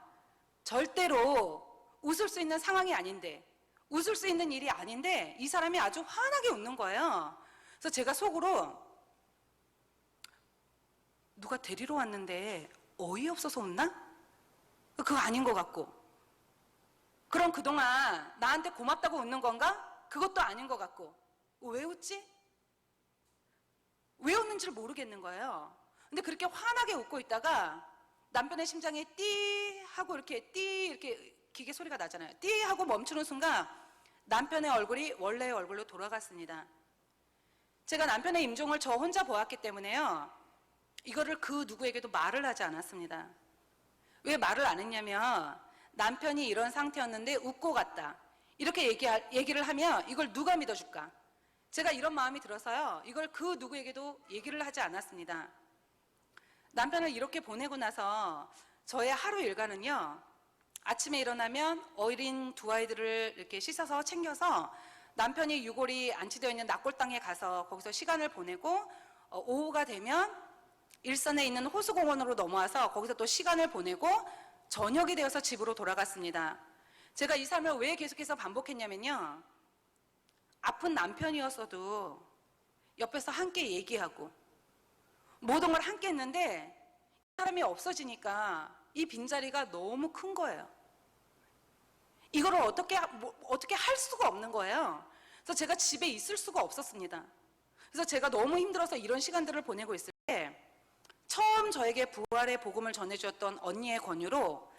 절대로 웃을 수 있는 상황이 아닌데, 웃을 수 있는 일이 아닌데 이 사람이 아주 환하게 웃는 거예요. 그래서 제가 속으로 누가 데리러 왔는데 어이없어서 웃나? 그거 아닌 것 같고, 그럼 그동안 나한테 고맙다고 웃는 건가? 그것도 아닌 것 같고, 왜 웃지? 왜 웃는지를 모르겠는 거예요. 근데 그렇게 환하게 웃고 있다가 남편의 심장이 띠 하고 이렇게 기계 소리가 나잖아요. 띠 하고 멈추는 순간 남편의 얼굴이 원래의 얼굴로 돌아갔습니다. 제가 남편의 임종을 저 혼자 보았기 때문에요, 이거를 그 누구에게도 말을 하지 않았습니다. 왜 말을 안 했냐면, 남편이 이런 상태였는데 웃고 갔다, 이렇게 얘기를 하면 이걸 누가 믿어줄까? 제가 이런 마음이 들어서요, 이걸 그 누구에게도 얘기를 하지 않았습니다. 남편을 이렇게 보내고 나서 저의 하루 일과는요, 아침에 일어나면 어린 두 아이들을 이렇게 씻어서 챙겨서 남편이 유골이 안치되어 있는 낙골당에 가서 거기서 시간을 보내고, 오후가 되면 일선에 있는 호수공원으로 넘어와서 거기서 또 시간을 보내고 저녁이 되어서 집으로 돌아갔습니다. 제가 이 삶을 왜 계속해서 반복했냐면요, 아픈 남편이었어도 옆에서 함께 얘기하고 모든 걸 함께 했는데 사람이 없어지니까 이 빈자리가 너무 큰 거예요. 이거를 어떻게 할 수가 없는 거예요. 그래서 제가 집에 있을 수가 없었습니다. 그래서 제가 너무 힘들어서 이런 시간들을 보내고 있을 때 처음 저에게 부활의 복음을 전해주었던 언니의 권유로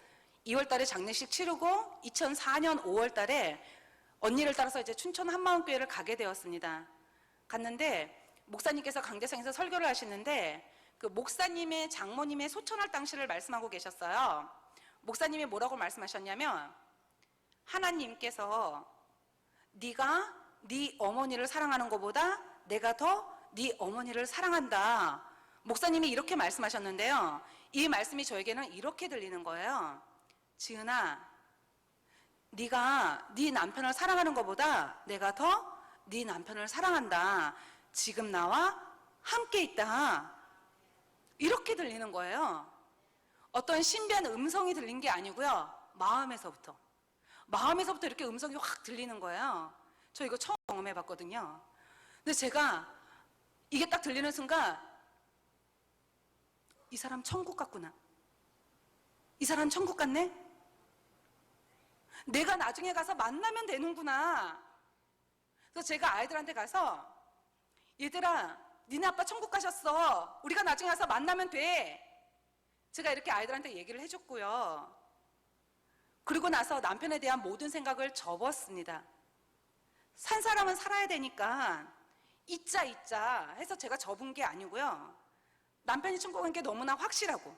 2월 달에 장례식 치르고 2004년 5월 달에 언니를 따라서 이제 춘천 한마음교회를 가게 되었습니다. 갔는데 목사님께서 강대상에서 설교를 하시는데 그 목사님의 장모님의 소천할 당시를 말씀하고 계셨어요. 목사님이 뭐라고 말씀하셨냐면, 하나님께서 네가 네 어머니를 사랑하는 것보다 내가 더 네 어머니를 사랑한다. 목사님이 이렇게 말씀하셨는데요, 이 말씀이 저에게는 이렇게 들리는 거예요. 지은아, 네가 네 남편을 사랑하는 것보다 내가 더 네 남편을 사랑한다. 지금 나와 함께 있다. 이렇게 들리는 거예요. 어떤 신비한 음성이 들린 게 아니고요, 마음에서부터 이렇게 음성이 확 들리는 거예요. 저 이거 처음 경험해 봤거든요. 근데 제가 이게 딱 들리는 순간, 이 사람 천국 같구나, 이 사람 천국 같네, 내가 나중에 가서 만나면 되는구나. 그래서 제가 아이들한테 가서, 얘들아, 니네 아빠 천국 가셨어, 우리가 나중에 가서 만나면 돼. 제가 이렇게 아이들한테 얘기를 해줬고요. 그리고 나서 남편에 대한 모든 생각을 접었습니다. 산 사람은 살아야 되니까 잊자 해서 제가 접은 게 아니고요, 남편이 천국 간 게 너무나 확실하고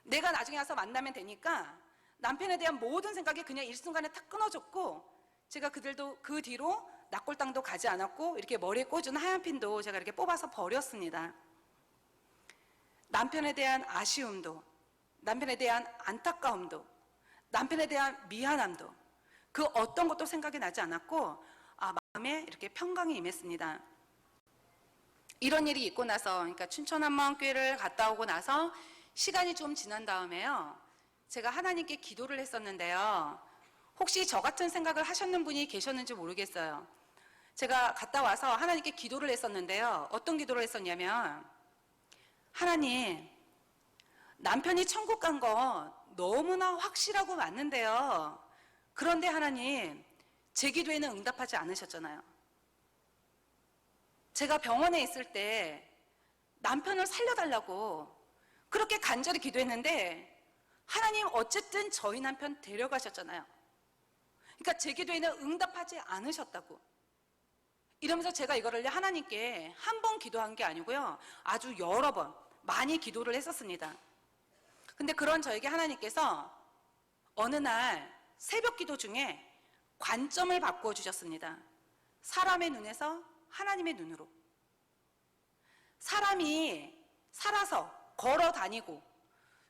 내가 나중에 가서 만나면 되니까 남편에 대한 모든 생각이 그냥 일순간에 탁 끊어졌고, 제가 그들도 그 뒤로 낙골당도 가지 않았고 이렇게 머리에 꽂은 하얀 핀도 제가 이렇게 뽑아서 버렸습니다. 남편에 대한 아쉬움도, 남편에 대한 안타까움도, 남편에 대한 미안함도 그 어떤 것도 생각이 나지 않았고 마음에 이렇게 평강이 임했습니다. 이런 일이 있고 나서, 그러니까 춘천한마음교회를 갔다 오고 나서 시간이 좀 지난 다음에요, 제가 하나님께 기도를 했었는데요. 혹시 저 같은 생각을 하셨는 분이 계셨는지 모르겠어요. 제가 갔다 와서 하나님께 기도를 했었는데요. 어떤 기도를 했었냐면, 하나님, 남편이 천국 간 거 너무나 확실하고 맞는데요. 그런데 하나님, 제 기도에는 응답하지 않으셨잖아요. 제가 병원에 있을 때 남편을 살려달라고 그렇게 간절히 기도했는데 하나님 어쨌든 저희 남편 데려가셨잖아요. 그러니까 제 기도에는 응답하지 않으셨다고. 이러면서 제가 이거를 하나님께 한 번 기도한 게 아니고요, 아주 여러 번 많이 기도를 했었습니다. 근데 그런 저에게 하나님께서 어느 날 새벽 기도 중에 관점을 바꾸어 주셨습니다. 사람의 눈에서 하나님의 눈으로. 사람이 살아서 걸어 다니고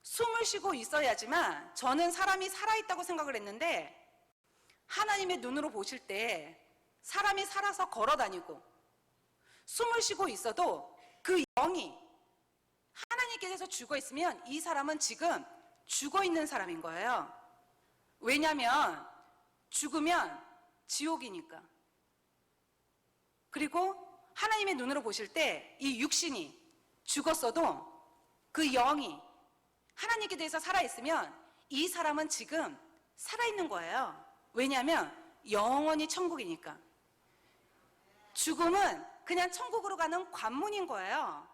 숨을 쉬고 있어야지만 저는 사람이 살아있다고 생각을 했는데, 하나님의 눈으로 보실 때 사람이 살아서 걸어 다니고 숨을 쉬고 있어도 그 영이 하나님께서 죽어 있으면 이 사람은 지금 죽어 있는 사람인 거예요. 왜냐하면 죽으면 지옥이니까. 그리고 하나님의 눈으로 보실 때 이 육신이 죽었어도 그 영이 하나님께 대해서 살아있으면 이 사람은 지금 살아있는 거예요. 왜냐하면 영원히 천국이니까. 죽음은 그냥 천국으로 가는 관문인 거예요.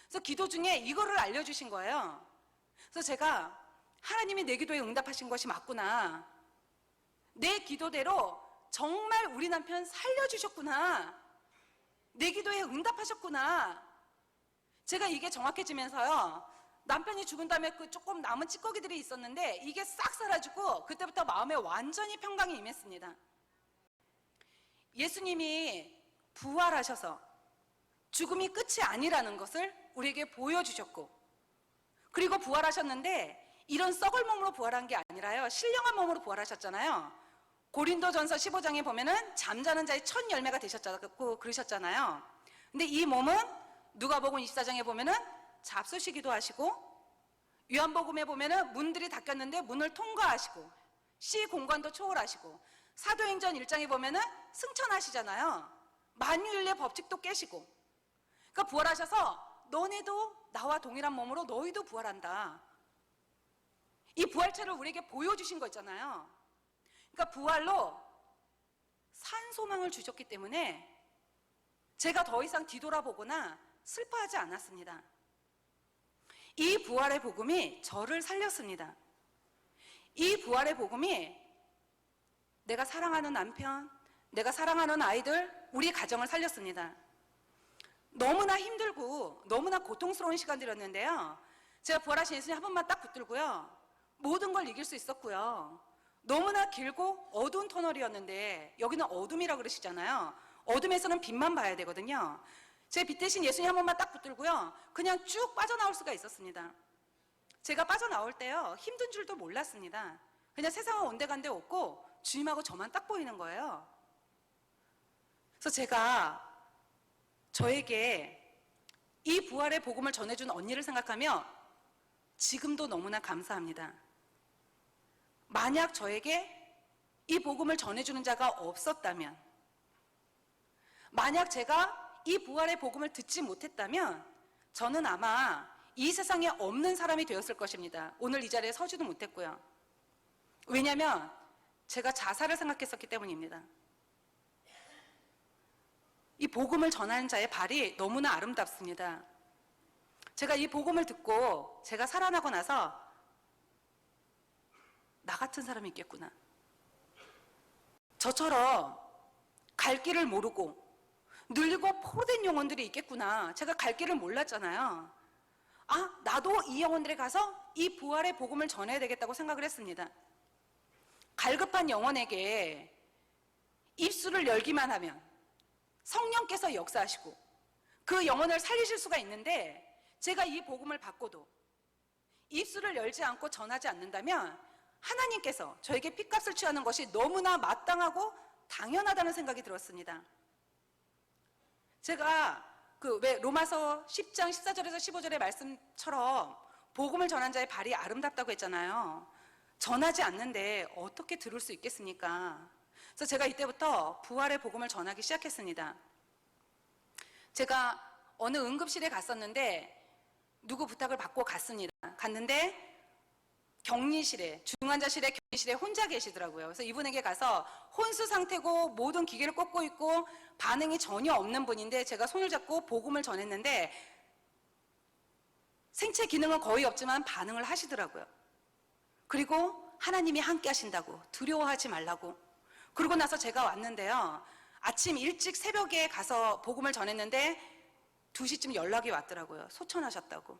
그래서 기도 중에 이거를 알려주신 거예요. 그래서 제가 하나님이 내 기도에 응답하신 것이 맞구나. 내 기도대로 정말 우리 남편 살려주셨구나. 내 기도에 응답하셨구나. 제가 이게 정확해지면서요, 남편이 죽은 다음에 그 조금 남은 찌꺼기들이 있었는데 이게 싹 사라지고 그때부터 마음에 완전히 평강이 임했습니다. 예수님이 부활하셔서 죽음이 끝이 아니라는 것을 우리에게 보여주셨고, 그리고 부활하셨는데 이런 썩을 몸으로 부활한 게 아니라요, 신령한 몸으로 부활하셨잖아요. 고린도전서 15장에 보면은 잠자는 자의 첫 열매가 되셨다고 그러셨잖아요. 근데 이 몸은 누가복음 24장에 보면은 잡수시기도 하시고, 요한복음에 보면은 문들이 닫혔는데 문을 통과하시고, 시 공간도 초월하시고, 사도행전 1장에 보면은 승천하시잖아요. 만유인의 법칙도 깨시고. 그러니까 부활하셔서 너네도 나와 동일한 몸으로 너희도 부활한다. 이 부활체를 우리에게 보여주신 거 있잖아요. 그러니까 부활로 산 소망을 주셨기 때문에 제가 더 이상 뒤돌아보거나 슬퍼하지 않았습니다. 이 부활의 복음이 저를 살렸습니다. 이 부활의 복음이 내가 사랑하는 남편, 내가 사랑하는 아이들, 우리 가정을 살렸습니다. 너무나 힘들고 너무나 고통스러운 시간들이었는데요, 제가 부활하신 예수님 한 번만 딱 붙들고요, 모든 걸 이길 수 있었고요. 너무나 길고 어두운 터널이었는데 여기는 어둠이라 그러시잖아요. 어둠에서는 빛만 봐야 되거든요. 제 빛 대신 예수님 한 번만 딱 붙들고요, 그냥 쭉 빠져나올 수가 있었습니다. 제가 빠져나올 때요, 힘든 줄도 몰랐습니다. 그냥 세상은 온데간데 없고 주님하고 저만 딱 보이는 거예요. 그래서 제가 저에게 이 부활의 복음을 전해준 언니를 생각하며 지금도 너무나 감사합니다. 만약 저에게 이 복음을 전해주는 자가 없었다면, 만약 제가 이 부활의 복음을 듣지 못했다면 저는 아마 이 세상에 없는 사람이 되었을 것입니다. 오늘 이 자리에 서지도 못했고요. 왜냐하면 제가 자살을 생각했었기 때문입니다. 이 복음을 전하는 자의 발이 너무나 아름답습니다. 제가 이 복음을 듣고 제가 살아나고 나서 나 같은 사람이 있겠구나. 저처럼 갈 길을 모르고 눌리고 포로된 영혼들이 있겠구나. 제가 갈 길을 몰랐잖아요. 나도 이 영혼들에 가서 이 부활의 복음을 전해야 되겠다고 생각을 했습니다. 갈급한 영혼에게 입술을 열기만 하면 성령께서 역사하시고 그 영혼을 살리실 수가 있는데, 제가 이 복음을 받고도 입술을 열지 않고 전하지 않는다면 하나님께서 저에게 핏값을 취하는 것이 너무나 마땅하고 당연하다는 생각이 들었습니다. 제가 왜 로마서 10장 14절에서 15절의 말씀처럼 복음을 전한 자의 발이 아름답다고 했잖아요. 전하지 않는데 어떻게 들을 수 있겠습니까? 그래서 제가 이때부터 부활의 복음을 전하기 시작했습니다. 제가 어느 응급실에 갔었는데 누구 부탁을 받고 갔는데 격리실에, 중환자실에 격리실에 혼자 계시더라고요. 그래서 이분에게 가서 혼수 상태고 모든 기계를 꽂고 있고 반응이 전혀 없는 분인데 제가 손을 잡고 복음을 전했는데 생체 기능은 거의 없지만 반응을 하시더라고요. 그리고 하나님이 함께 하신다고, 두려워하지 말라고. 그러고 나서 제가 왔는데요. 아침 일찍 새벽에 가서 복음을 전했는데 2시쯤 연락이 왔더라고요. 소천하셨다고.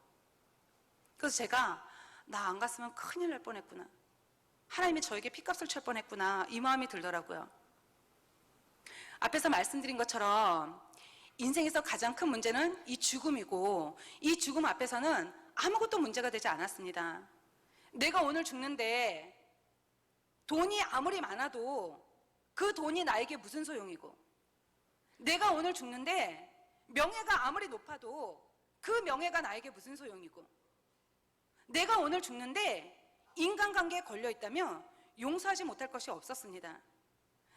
그래서 제가 나 안 갔으면 큰일 날 뻔했구나. 하나님이 저에게 핏값을 칠 뻔했구나. 이 마음이 들더라고요. 앞에서 말씀드린 것처럼 인생에서 가장 큰 문제는 이 죽음이고 이 죽음 앞에서는 아무것도 문제가 되지 않았습니다. 내가 오늘 죽는데 돈이 아무리 많아도 그 돈이 나에게 무슨 소용이고 내가 오늘 죽는데 명예가 아무리 높아도 그 명예가 나에게 무슨 소용이고 내가 오늘 죽는데 인간관계에 걸려 있다면 용서하지 못할 것이 없었습니다.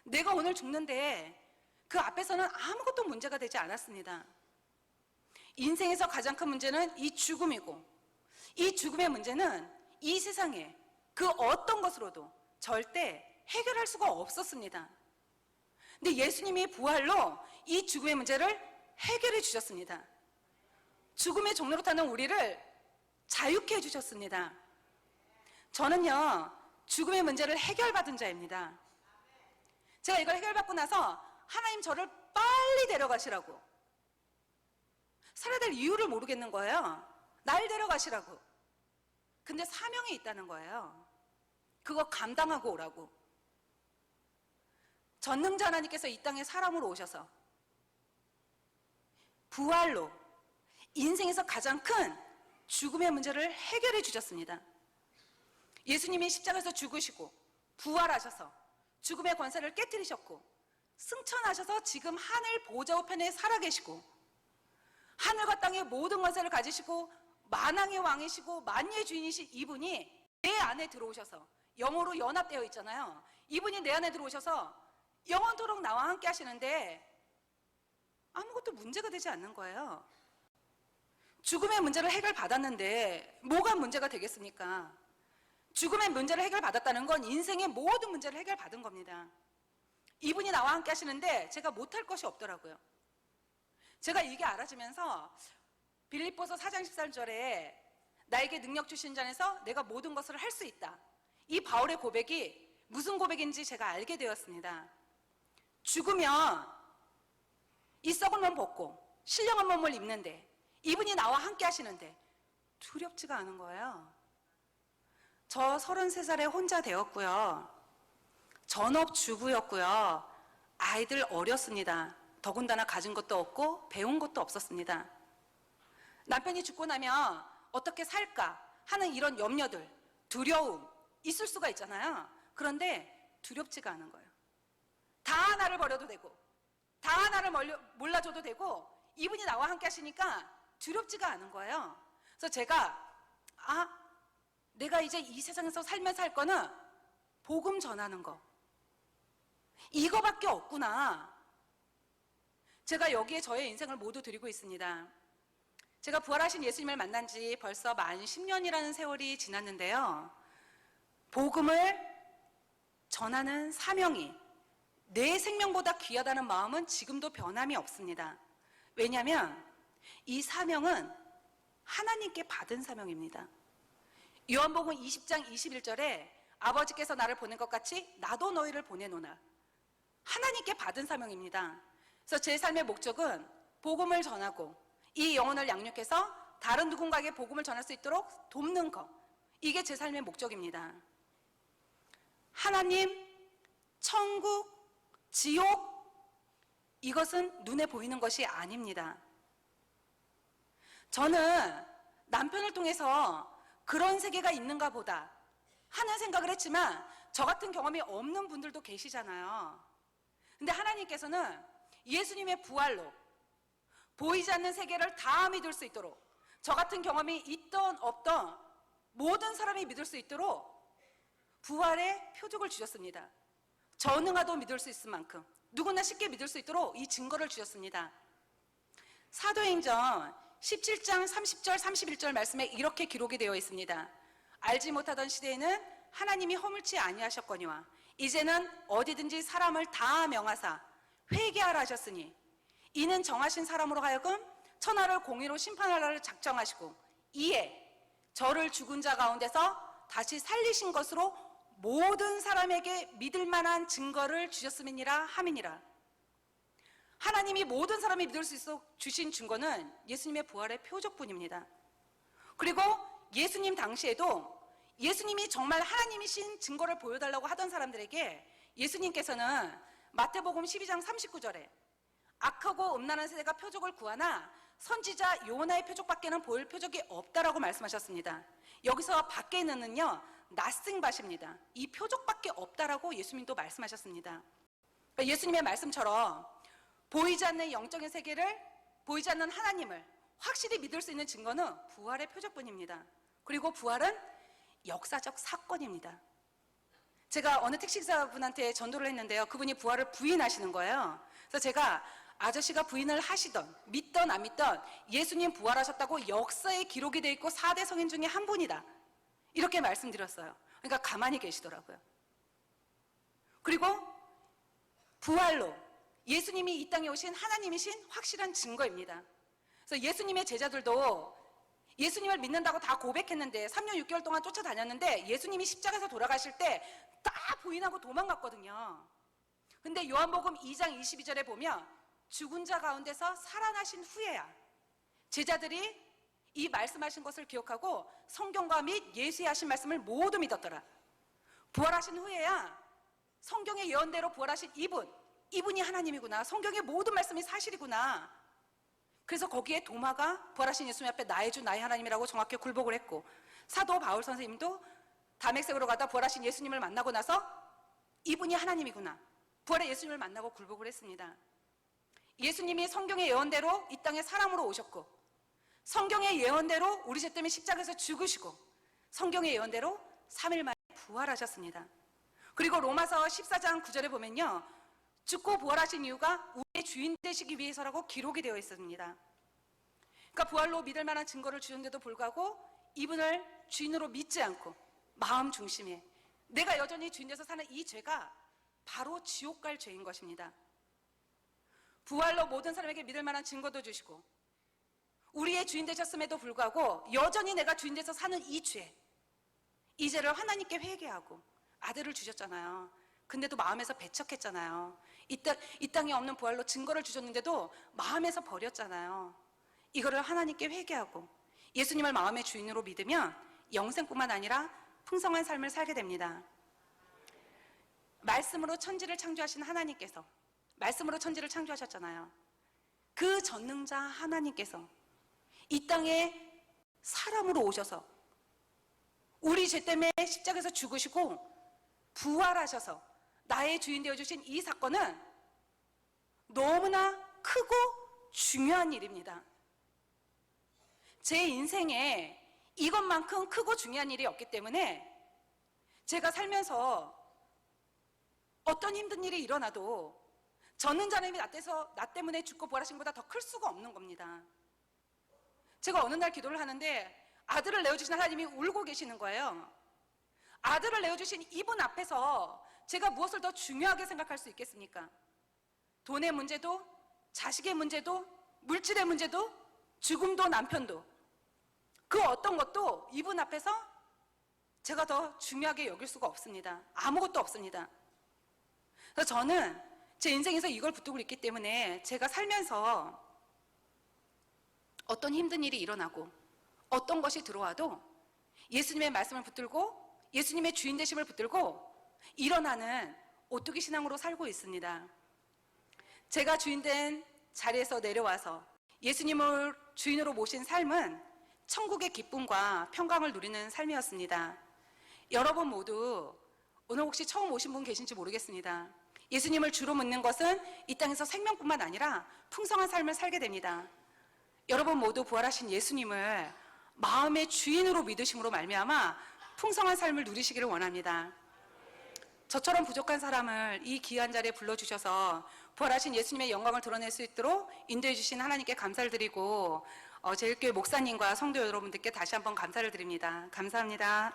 내가 오늘 죽는데 그 앞에서는 아무것도 문제가 되지 않았습니다. 인생에서 가장 큰 문제는 이 죽음이고 이 죽음의 문제는 이 세상에 그 어떤 것으로도 절대 해결할 수가 없었습니다. 근데 예수님이 부활로 이 죽음의 문제를 해결해 주셨습니다. 죽음의 종로로 타는 우리를 자유케 해주셨습니다. 저는요, 죽음의 문제를 해결받은 자입니다. 제가 이걸 해결받고 나서 하나님 저를 빨리 데려가시라고. 살아야 될 이유를 모르겠는 거예요. 날 데려가시라고. 근데 사명이 있다는 거예요. 그거 감당하고 오라고. 전능자 하나님께서 이 땅에 사람으로 오셔서 부활로 인생에서 가장 큰 죽음의 문제를 해결해 주셨습니다. 예수님이 십자가에서 죽으시고 부활하셔서 죽음의 권세를 깨뜨리셨고 승천하셔서 지금 하늘 보좌 우편에 살아계시고 하늘과 땅의 모든 권세를 가지시고 만왕의 왕이시고 만유의 주인이신 이분이 내 안에 들어오셔서 영으로 연합되어 있잖아요. 이분이 내 안에 들어오셔서 영원토록 나와 함께 하시는데 아무것도 문제가 되지 않는 거예요. 죽음의 문제를 해결받았는데 뭐가 문제가 되겠습니까? 죽음의 문제를 해결받았다는 건 인생의 모든 문제를 해결받은 겁니다. 이분이 나와 함께 하시는데 제가 못할 것이 없더라고요. 제가 이게 알아지면서 빌립보서 4장 13절에 나에게 능력 주신 자에서 내가 모든 것을 할 수 있다. 이 바울의 고백이 무슨 고백인지 제가 알게 되었습니다. 죽으면 이 썩은 몸 벗고 신령한 몸을 입는데 이분이 나와 함께 하시는데 두렵지가 않은 거예요. 저 33살에 혼자 되었고요. 전업주부였고요. 아이들 어렸습니다. 더군다나 가진 것도 없고 배운 것도 없었습니다. 남편이 죽고 나면 어떻게 살까 하는 이런 염려들, 두려움 있을 수가 있잖아요. 그런데 두렵지가 않은 거예요. 다 나를 버려도 되고 다 나를 몰라줘도 되고 이분이 나와 함께 하시니까 두렵지가 않은 거예요. 그래서 제가 내가 이제 이 세상에서 살면서 할 거는 복음 전하는 거 이거밖에 없구나. 제가 여기에 저의 인생을 모두 드리고 있습니다. 제가 부활하신 예수님을 만난 지 벌써 만 10년이라는 세월이 지났는데요. 복음을 전하는 사명이 내 생명보다 귀하다는 마음은 지금도 변함이 없습니다. 왜냐하면 이 사명은 하나님께 받은 사명입니다. 요한복음 20장 21절에 아버지께서 나를 보낸 것 같이 나도 너희를 보내노나. 하나님께 받은 사명입니다. 그래서 제 삶의 목적은 복음을 전하고 이 영혼을 양육해서 다른 누군가에게 복음을 전할 수 있도록 돕는 것. 이게 제 삶의 목적입니다. 하나님, 천국, 지옥 이것은 눈에 보이는 것이 아닙니다. 저는 남편을 통해서 그런 세계가 있는가 보다 하는 생각을 했지만 저 같은 경험이 없는 분들도 계시잖아요. 근데 하나님께서는 예수님의 부활로 보이지 않는 세계를 다 믿을 수 있도록, 저 같은 경험이 있던 없던 모든 사람이 믿을 수 있도록 부활의 표적을 주셨습니다. 전능하도 믿을 수 있을 만큼 누구나 쉽게 믿을 수 있도록 이 증거를 주셨습니다. 사도행전 17장 30절 31절 말씀에 이렇게 기록이 되어 있습니다. 알지 못하던 시대에는 하나님이 허물치 아니하셨거니와 이제는 어디든지 사람을 다 명하사 회개하라 하셨으니 이는 정하신 사람으로 하여금 천하를 공의로 심판하라를 작정하시고 이에 저를 죽은 자 가운데서 다시 살리신 것으로 모든 사람에게 믿을 만한 증거를 주셨음이니라 함이니라. 하나님이 모든 사람이 믿을 수 있어 주신 증거는 예수님의 부활의 표적뿐입니다. 그리고 예수님 당시에도 예수님이 정말 하나님이신 증거를 보여달라고 하던 사람들에게 예수님께서는 마태복음 12장 39절에 악하고 음란한 세대가 표적을 구하나 선지자 요나의 표적밖에는 보일 표적이 없다라고 말씀하셨습니다. 여기서 밖에는요 낫승밭입니다. 이 표적밖에 없다라고 예수님도 말씀하셨습니다. 그러니까 예수님의 말씀처럼 보이지 않는 영적인 세계를, 보이지 않는 하나님을 확실히 믿을 수 있는 증거는 부활의 표적뿐입니다. 그리고 부활은 역사적 사건입니다. 제가 어느 택시기사분한테 전도를 했는데요, 그분이 부활을 부인하시는 거예요. 그래서 제가 아저씨가 부인을 하시던 믿던 안 믿던 예수님 부활하셨다고 역사에 기록이 돼 있고 4대 성인 중에 한 분이다, 이렇게 말씀드렸어요. 그러니까 가만히 계시더라고요. 그리고 부활로 예수님이 이 땅에 오신 하나님이신 확실한 증거입니다. 그래서 예수님의 제자들도 예수님을 믿는다고 다 고백했는데 3년 6개월 동안 쫓아다녔는데 예수님이 십자가에서 돌아가실 때 다 부인하고 도망갔거든요. 근데 요한복음 2장 22절에 보면 죽은 자 가운데서 살아나신 후에야 제자들이 이 말씀하신 것을 기억하고 성경과 및 예수의 하신 말씀을 모두 믿었더라. 부활하신 후에야 성경의 예언대로 부활하신 이분이 하나님이구나, 성경의 모든 말씀이 사실이구나. 그래서 거기에 도마가 부활하신 예수님 앞에 나의 주 나의 하나님이라고 정확히 굴복을 했고, 사도 바울 선생님도 다메섹으로 가다 부활하신 예수님을 만나고 나서 이분이 하나님이구나, 부활의 예수님을 만나고 굴복을 했습니다. 예수님이 성경의 예언대로 이 땅에 사람으로 오셨고, 성경의 예언대로 우리 죄 때문에 십자가에서 죽으시고, 성경의 예언대로 3일 만에 부활하셨습니다. 그리고 로마서 14장 9절에 보면요, 죽고 부활하신 이유가 우리의 주인 되시기 위해서라고 기록이 되어 있습니다. 그러니까 부활로 믿을 만한 증거를 주는데도 불구하고 이분을 주인으로 믿지 않고 마음 중심에 내가 여전히 주인 돼서 사는 이 죄가 바로 지옥 갈 죄인 것입니다. 부활로 모든 사람에게 믿을 만한 증거도 주시고 우리의 주인 되셨음에도 불구하고 여전히 내가 주인 돼서 사는 이 죄, 이 죄를 하나님께 회개하고 아들을 주셨잖아요. 근데도 마음에서 배척했잖아요. 이 땅에 없는 부활로 증거를 주셨는데도 마음에서 버렸잖아요. 이거를 하나님께 회개하고 예수님을 마음의 주인으로 믿으면 영생뿐만 아니라 풍성한 삶을 살게 됩니다. 말씀으로 천지를 창조하신 하나님께서, 말씀으로 천지를 창조하셨잖아요. 그 전능자 하나님께서 이 땅에 사람으로 오셔서 우리 죄 때문에 십자가에서 죽으시고 부활하셔서 나의 주인 되어주신 이 사건은 너무나 크고 중요한 일입니다. 제 인생에 이것만큼 크고 중요한 일이 없기 때문에 제가 살면서 어떤 힘든 일이 일어나도 전능자님이 나 때문에 죽고 부활하신 것보다 더 클 수가 없는 겁니다. 제가 어느 날 기도를 하는데 아들을 내어주신 하나님이 울고 계시는 거예요. 아들을 내어주신 이분 앞에서 제가 무엇을 더 중요하게 생각할 수 있겠습니까? 돈의 문제도, 자식의 문제도, 물질의 문제도, 죽음도, 남편도, 그 어떤 것도 이분 앞에서 제가 더 중요하게 여길 수가 없습니다. 아무것도 없습니다. 그래서 저는 제 인생에서 이걸 붙들고 있기 때문에 제가 살면서 어떤 힘든 일이 일어나고 어떤 것이 들어와도 예수님의 말씀을 붙들고 예수님의 주인 되심을 붙들고 일어나는 오뚜기 신앙으로 살고 있습니다. 제가 주인된 자리에서 내려와서 예수님을 주인으로 모신 삶은 천국의 기쁨과 평강을 누리는 삶이었습니다. 여러분 모두 오늘 혹시 처음 오신 분 계신지 모르겠습니다. 예수님을 주로 묻는 것은 이 땅에서 생명뿐만 아니라 풍성한 삶을 살게 됩니다. 여러분 모두 부활하신 예수님을 마음의 주인으로 믿으심으로 말미암아 풍성한 삶을 누리시기를 원합니다. 저처럼 부족한 사람을 이 귀한 자리에 불러주셔서 부활하신 예수님의 영광을 드러낼 수 있도록 인도해 주신 하나님께 감사를 드리고 제일교회 목사님과 성도 여러분들께 다시 한번 감사를 드립니다. 감사합니다.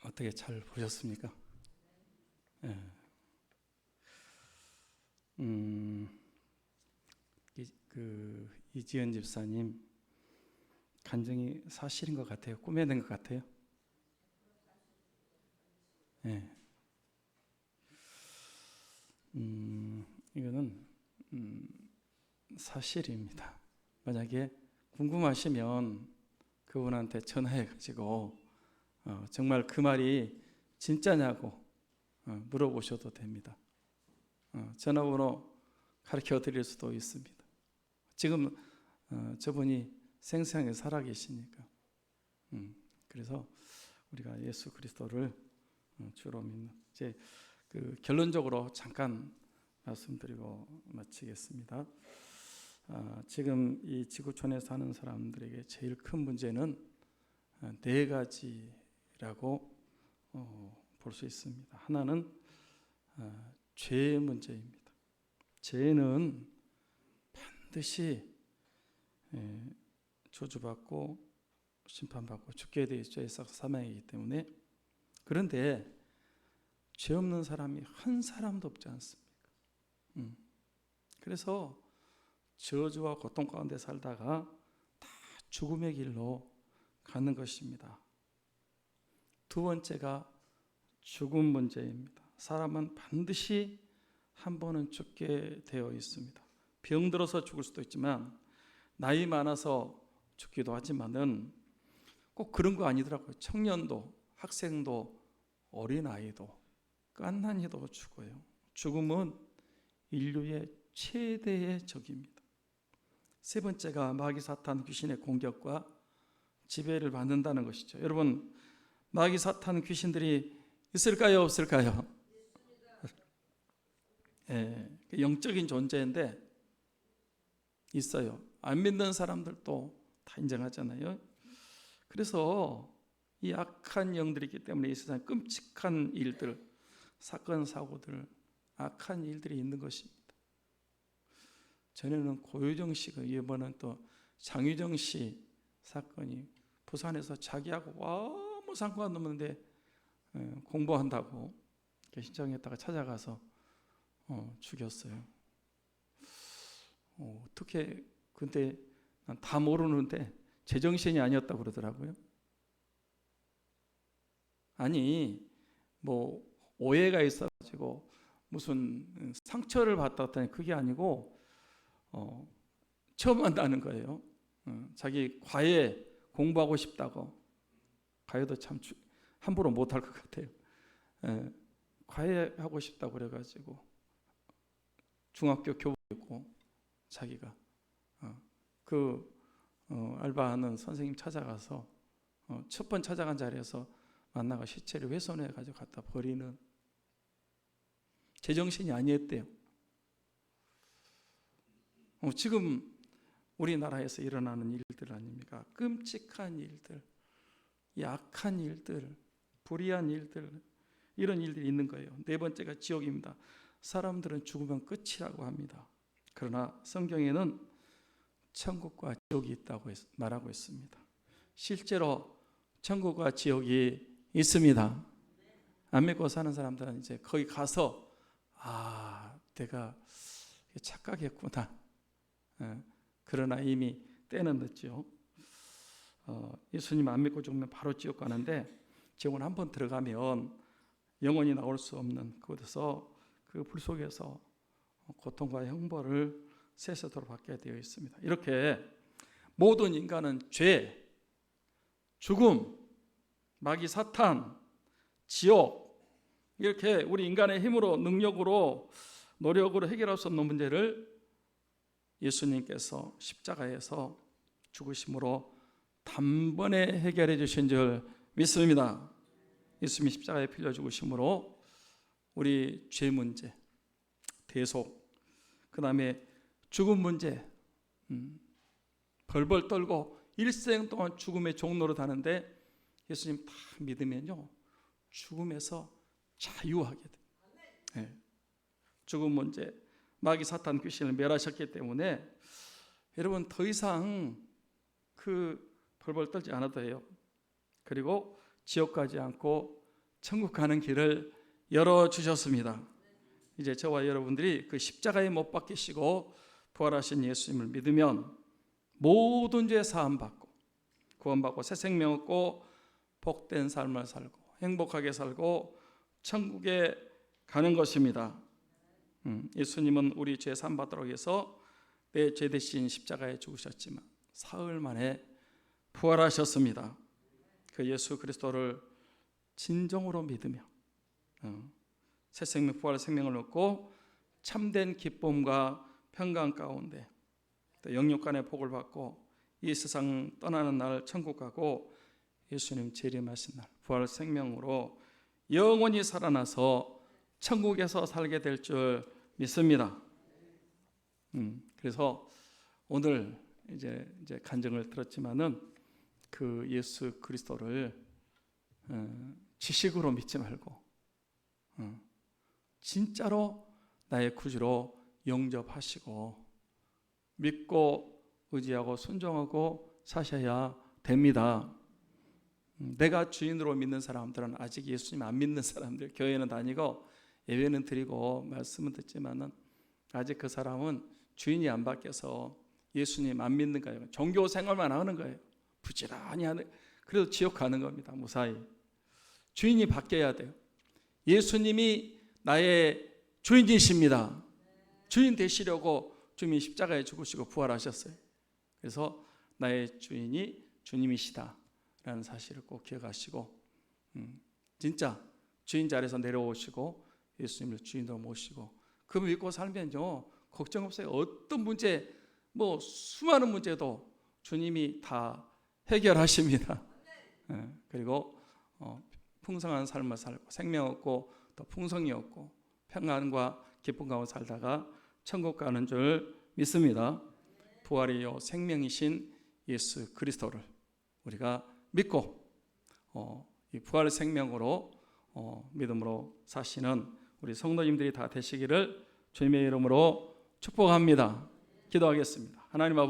어떻게 잘 보셨습니까? 예. 이지연 집사님 간증이 사실인 것 같아요? 꾸며낸 것 같아요? 예. 이거는 사실입니다. 만약에 궁금하시면 그분한테 전화해 가지고 정말 그 말이 진짜냐고 물어보셔도 됩니다. 전화번호 가르쳐 드릴 수도 있습니다. 지금 저분이 생생하게 살아계시니까. 그래서 우리가 예수 그리스도를 주로 믿는. 이제 결론적으로 잠깐 말씀드리고 마치겠습니다. 지금 이 지구촌에 사는 사람들에게 제일 큰 문제는 네 가지라고 볼 수 있습니다. 하나는 죄의 문제입니다. 죄는 반드시 저주받고 심판받고 죽게 되어 있죠. 사망이기 때문에. 그런데 죄 없는 사람이 한 사람도 없지 않습니까? 그래서 저주와 고통 가운데 살다가 다 죽음의 길로 가는 것입니다. 두 번째가 죽음 문제입니다. 사람은 반드시 한 번은 죽게 되어 있습니다. 병들어서 죽을 수도 있지만 나이 많아서 죽기도 하지만은 꼭 그런 거 아니더라고요. 청년도, 학생도, 어린아이도, 갓난이도 죽어요. 죽음은 인류의 최대의 적입니다. 세 번째가 마귀 사탄 귀신의 공격과 지배를 받는다는 것이죠. 여러분, 마귀 사탄 귀신들이 있을까요, 없을까요? 영적인 존재인데 있어요. 안 믿는 사람들도 다 인정하잖아요. 그래서 이 악한 영들이 있기 때문에 이 세상에 끔찍한 일들, 사건, 사고들, 악한 일들이 있는 것입니다. 전에는 고유정 씨가, 이번엔 또 장유정 씨 사건이 부산에서 자기하고 아무 상관없는데 공부한다고 신청했다가 찾아가서 죽였어요. 어떻게, 근데 난 다 모르는데 제정신이 아니었다고 그러더라고요. 아니, 뭐 오해가 있어가지고 무슨 상처를 받았다니 그게 아니고 처음 한다는 거예요. 자기 과외 공부하고 싶다고. 과외도 참 함부로 못할 것 같아요. 과외하고 싶다고 그래가지고 중학교 교부했고 자기가 알바하는 선생님 찾아가서 첫 번 찾아간 자리에서 만나가 시체를 훼손해가지고 갖다 버리는, 제정신이 아니었대요. 지금 우리나라에서 일어나는 일들 아닙니까? 끔찍한 일들, 약한 일들, 불의한 일들, 이런 일들이 있는 거예요. 네 번째가 지옥입니다. 사람들은 죽으면 끝이라고 합니다. 그러나 성경에는 천국과 지옥이 있다고 말하고 있습니다. 실제로 천국과 지옥이 있습니다. 안 믿고 사는 사람들은 이제 거기 가서 내가 착각했구나. 그러나 이미 때는 늦죠. 예수님 안 믿고 죽으면 바로 지옥 가는데, 지옥은 한번 들어가면 영원히 나올 수 없는 그곳에서, 그 불 속에서 고통과 형벌을 세세토록 받게 되어 있습니다. 이렇게 모든 인간은 죄, 죽음, 마귀 사탄, 지옥, 이렇게 우리 인간의 힘으로, 능력으로, 노력으로 해결할 수 없는 문제를 예수님께서 십자가에서 죽으심으로 단번에 해결해 주신 줄 믿습니다. 예수님이 십자가에 필려 죽으심으로 우리 죄 문제, 대속, 그 다음에 죽음 문제, 벌벌 떨고 일생 동안 죽음의 종로로 다는데 예수님 다 믿으면요, 죽음에서 자유하게 돼요. 네. 죽음 문제, 마귀 사탄 귀신을 멸하셨기 때문에 여러분 더 이상 그 벌벌 떨지 않아도 해요. 그리고 지옥 가지 않고 천국 가는 길을 열어주셨습니다. 이제 저와 여러분들이 그 십자가에 못 박히시고 부활하신 예수님을 믿으면 모든 죄 사함 받고 구원받고 새 생명 얻고 복된 삶을 살고 행복하게 살고 천국에 가는 것입니다. 예수님은 우리 죄 사함 받도록 해서 내 죄 대신 십자가에 죽으셨지만 사흘 만에 부활하셨습니다. 그 예수 그리스도를 진정으로 믿으며 새 생명, 부활의 생명을 얻고 참된 기쁨과 평강 가운데 또 영육간의 복을 받고 이 세상 떠나는 날 천국 가고 예수님 재림하신 날 부활 생명으로 영원히 살아나서 천국에서 살게 될 줄 믿습니다. 그래서 오늘 이제 간증을 들었지만은 그 예수 그리스도를 지식으로 믿지 말고 진짜로 나의 구주로 영접하시고 믿고 의지하고 순종하고 사셔야 됩니다. 내가 주인으로 믿는 사람들은 아직 예수님 안 믿는 사람들, 교회는 다니고 예배는 드리고 말씀은 듣지만은 아직 그 사람은 주인이 안 바뀌어서 예수님 안 믿는 거예요. 종교 생활만 하는 거예요. 부지런히 하는. 그래서 지옥 가는 겁니다. 무사히. 주인이 바뀌어야 돼요. 예수님이 나의 주인이십니다. 주인 되시려고 주님이 십자가에 죽으시고 부활하셨어요. 그래서 나의 주인이 주님이시다라는 사실을 꼭 기억하시고 진짜 주인 자리에서 내려오시고 예수님을 주인으로 모시고 그 믿고 살면요 걱정 없어요. 어떤 문제, 뭐 수많은 문제도 주님이 다 해결하십니다. 그리고 풍성한 삶을 살고 생명 얻고 또 풍성이 얻고 평안과 기쁨 가운데 살다가 천국 가는 줄 믿습니다. 부활이요 생명이신 예수 그리스도를 우리가 믿고 이 부활의 생명으로 믿음으로 사시는 우리 성도님들이 다 되시기를 주님의 이름으로 축복합니다. 기도하겠습니다. 하나님 아버지